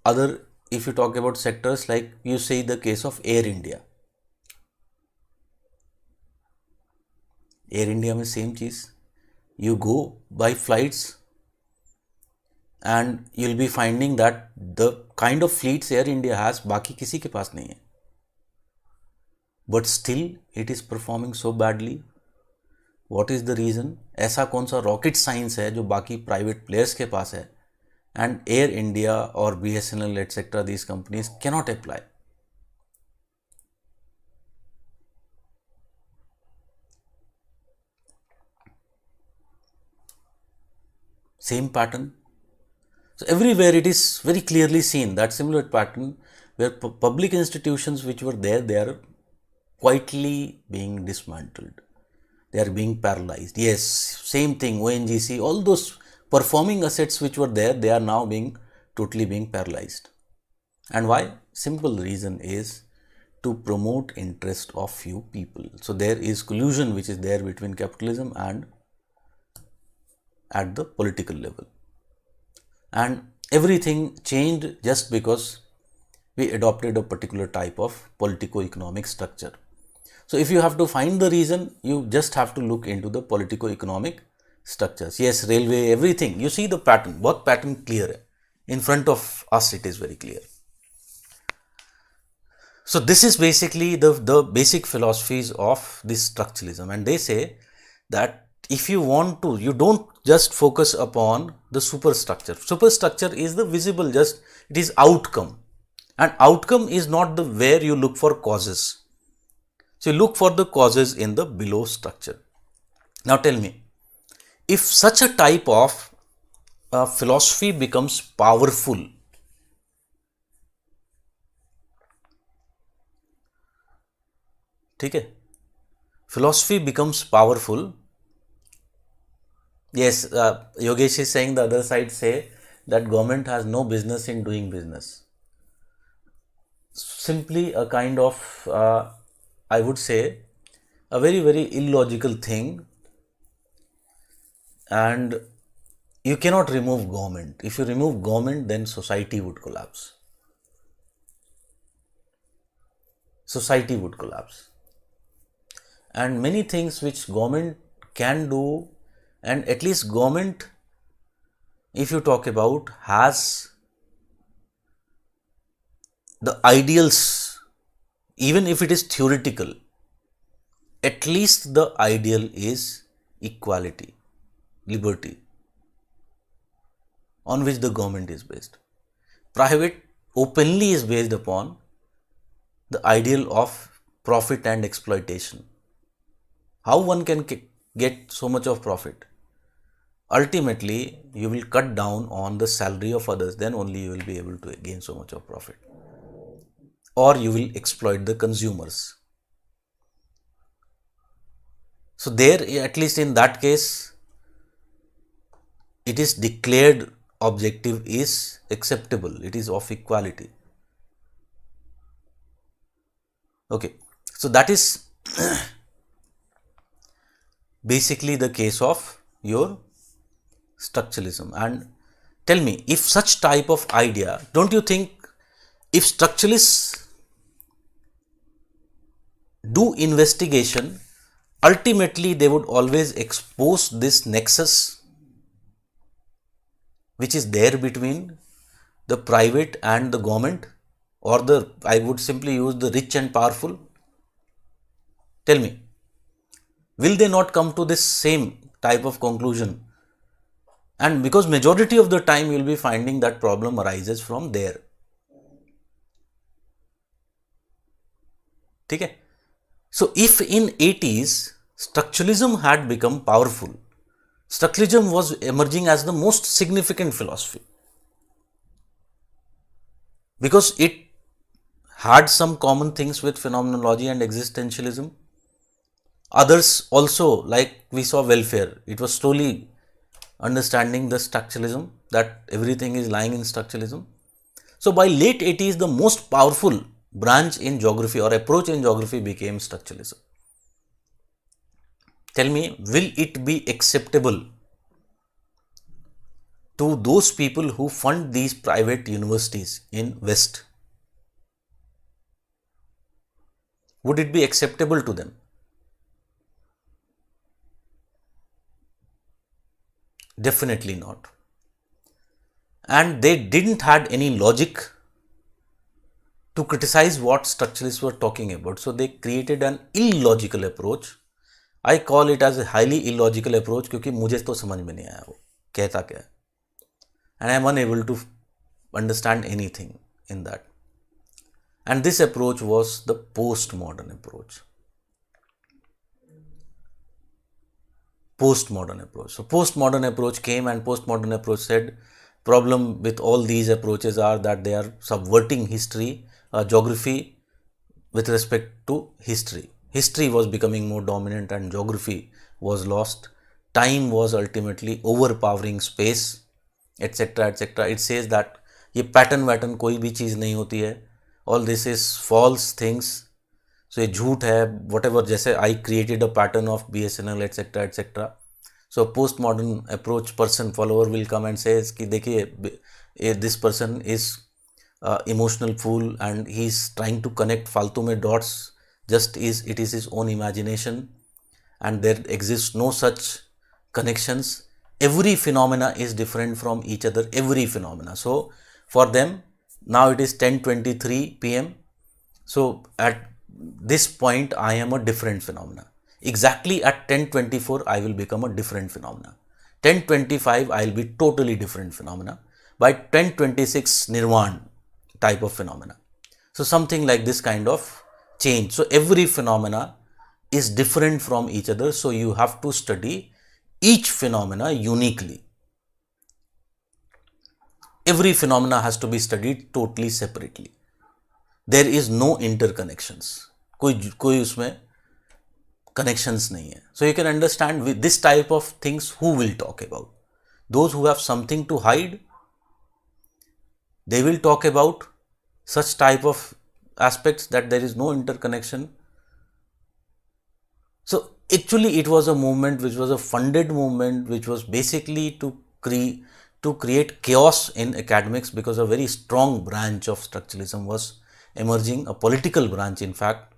other, if you talk about sectors, like you say the case of Air India. Air India में same चीज. You go by flights and you'll be finding that the kind of fleets Air India has बाकी किसी के पास नहीं है. But still it is performing so badly. What is the reason? ऐसा कौन सा रॉकेट साइंस है जो बाकी प्राइवेट प्लेयर्स के पास है and Air India or BSNL etc. these companies cannot apply? Same pattern. So everywhere it is very clearly seen that similar pattern where public institutions which were there, they are quietly being dismantled. They are being paralyzed. Yes, same thing, ONGC, all those performing assets which were there, they are now totally being paralyzed. And why? Simple reason is to promote interest of few people. So there is collusion which is there between capitalism and at the political level. And everything changed just because we adopted a particular type of politico-economic structure. So if you have to find the reason, you just have to look into the politico-economic structures. Yes, railway, everything. You see the pattern, work pattern clear. In front of us, it is very clear. So this is basically the basic philosophies of this structuralism. And they say that if you want to, you don't just focus upon the superstructure. Superstructure is the visible, just it is outcome, and outcome is not the where you look for causes. So you look for the causes in the below structure. Now tell me, if such a type of philosophy becomes powerful, okay, philosophy becomes powerful. Yes, Yogesh is saying the other side say that government has no business in doing business. Simply a kind of, I would say, a very, very illogical thing, and you cannot remove government. If you remove government, then society would collapse. Society would collapse. And many things which government can do, and at least government, if you talk about, has the ideals, even if it is theoretical, at least the ideal is equality, liberty, on which the government is based. Private openly is based upon the ideal of profit and exploitation. How one can get so much of profit? Ultimately, you will cut down on the salary of others, then only you will be able to gain so much of profit. Or you will exploit the consumers. So there, at least in that case, it is declared objective is acceptable. It is of equality. Okay. So that is basically the case of your structuralism. And tell me, if such type of idea, don't you think if structuralists do investigation, ultimately they would always expose this nexus which is there between the private and the government, or the, I would simply use the rich and powerful? Tell me, will they not come to this same type of conclusion? And because majority of the time you will be finding that problem arises from there. Okay? So if in 80s structuralism had become powerful, structuralism was emerging as the most significant philosophy because it had some common things with phenomenology and existentialism. Others also, like we saw welfare, it was slowly understanding the structuralism, that everything is lying in structuralism. So by late 80s, the most powerful branch in geography or approach in geography became structuralism. Tell me, will it be acceptable to those people who fund these private universities in West? Would it be acceptable to them? Definitely not. And they didn't had any logic to criticize what structuralists were talking about. So they created an illogical approach. I call it as a highly illogical approach क्योंकि मुझे तो समझ में नहीं आया वो कहता क्या है, and I am unable to understand anything in that. And this approach was the postmodern approach. Postmodern approach. So postmodern approach came, and postmodern approach said problem with all these approaches are that they are subverting history, geography with respect to history. History was becoming more dominant and geography was lost. Time was ultimately overpowering space, etc. etc. It says that ये pattern वैटर्न कोई भी चीज़ नहीं होती है. All this is false things. So ये झूठ है, whatever, जैसे I created a pattern of BSNL, etc. etc. So postmodern approach person follower will come and says कि देखिए this person is emotional fool and he is trying to connect फालतू में dots, just is it is his own imagination and there exists no such connections. Every phenomena is different from each other, every phenomena. So for them, now it is 10:23 p.m. So at this point I am a different phenomena. exactly at 1024 I will become a different phenomena. 1025 I will be totally different phenomena. By 1026 nirvana type of phenomena. So something like this kind of change. So every phenomena is different from each other. So you have to study each phenomena uniquely. Every phenomena has to be studied totally separately. There is no interconnections. कोई उसमें connections नहीं है. So you can understand with this type of things who will talk about. Those who have something to hide, they will talk about such type of aspects that there is no interconnection. So actually it was a movement which was a funded movement which was basically to create chaos in academics, because a very strong branch of structuralism was emerging, a political branch in fact,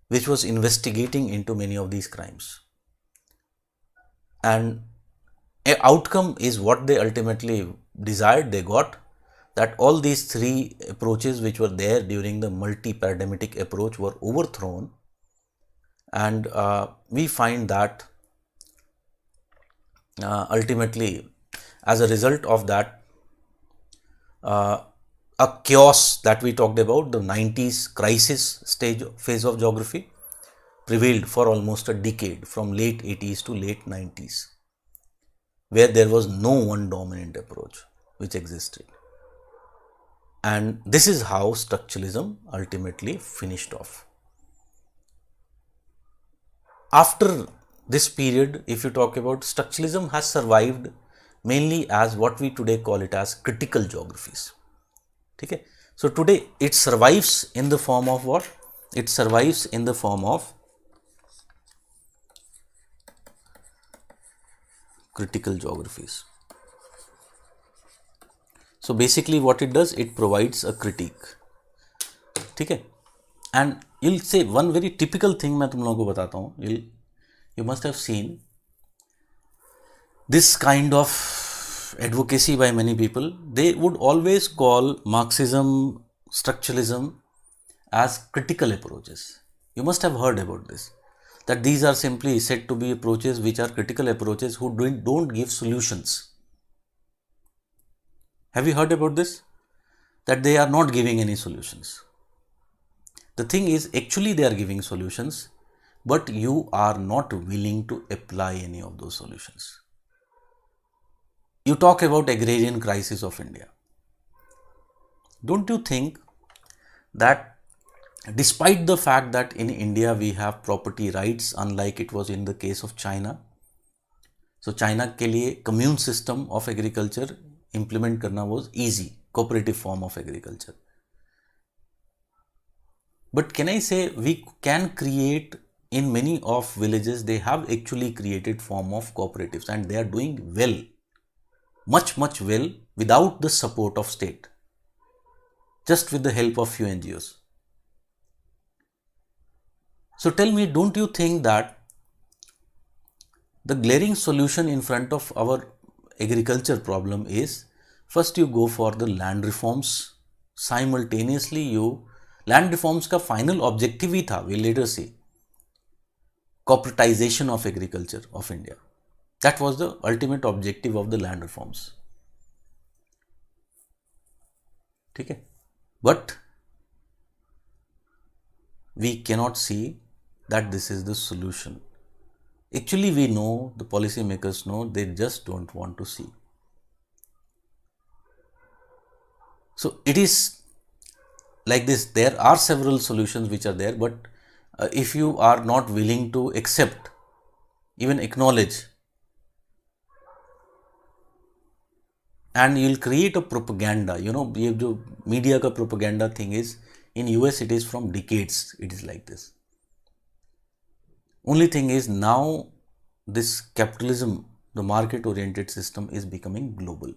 which was investigating into many of these crimes. And an outcome is what they ultimately desired, they got, that all these three approaches which were there during the multi-paradigmatic approach were overthrown. And we find that ultimately as a result of that, a chaos that we talked about, the 90s crisis phase of geography, prevailed for almost a decade, from late 80s to late 90s, where there was no one dominant approach which existed. And this is how structuralism ultimately finished off. After this period, if you talk about, structuralism has survived mainly as what we today call it as critical geographies. Okay? So today it survives in the form of what? It survives in the form of critical geographies. So basically what it does, it provides a critique. Okay? And you'll say one very typical thing मैं तुम लोगों को बताता हूँ. You must have seen this kind of advocacy by many people. They would always call Marxism, structuralism as critical approaches. You must have heard about this, that these are simply said to be approaches which are critical approaches who don't give solutions. Have you heard about this? That they are not giving any solutions. The thing is, actually they are giving solutions, but you are not willing to apply any of those solutions. You talk about agrarian crisis of India. Don't you think that despite the fact that in India we have property rights, unlike it was in the case of China, so China के लिए commune system of agriculture implement करना was easy, cooperative form of agriculture. But can I say we can create, in many of villages they have actually created form of cooperatives and they are doing well, much well, without the support of state, just with the help of few NGOs. So tell me, don't you think that the glaring solution in front of our agriculture problem is, first you go for the land reforms, simultaneously you, land reforms का final objective ही था, we'll later see, corporatization of agriculture of India. That was the ultimate objective of the land reforms. Okay? But we cannot see that this is the solution. Actually, we know, the policy makers know, they just don't want to see. So it is like this. There are several solutions which are there, but if you are not willing to accept, even acknowledge, and you'll create a propaganda, you know, ये जो media का propaganda thing is, in US it is from decades, it is like this. Only thing is now this capitalism, the market oriented system is becoming global.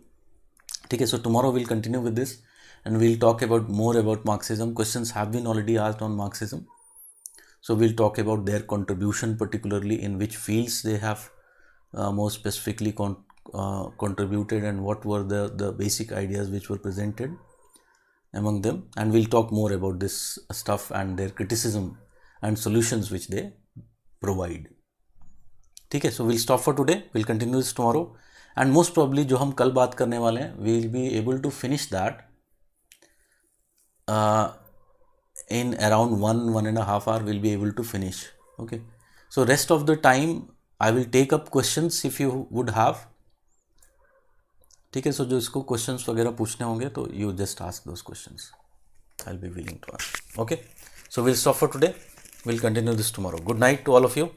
Okay, so tomorrow we'll continue with this and we'll talk about more about Marxism. Questions have been already asked on Marxism. So we'll talk about their contribution, particularly in which fields they have more specifically contributed and what were the basic ideas which were presented among them. And we'll talk more about this stuff and their criticism and solutions which they provide. ठीक है. So will stop for today, will continue this tomorrow, and most probably जो हम कल बात करने वाले हैं we will be able to finish that in around 1.5 hour we'll be able to finish. Okay, so rest of the time I will take up questions if you would have. ठीक है. सो जो इसको क्वेश्चंस वगैरह पूछने होंगे तो you just ask those questions, I will be willing to answer. Okay, so will stop for today, will continue this tomorrow. Good night to all of you,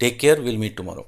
take care, will meet tomorrow.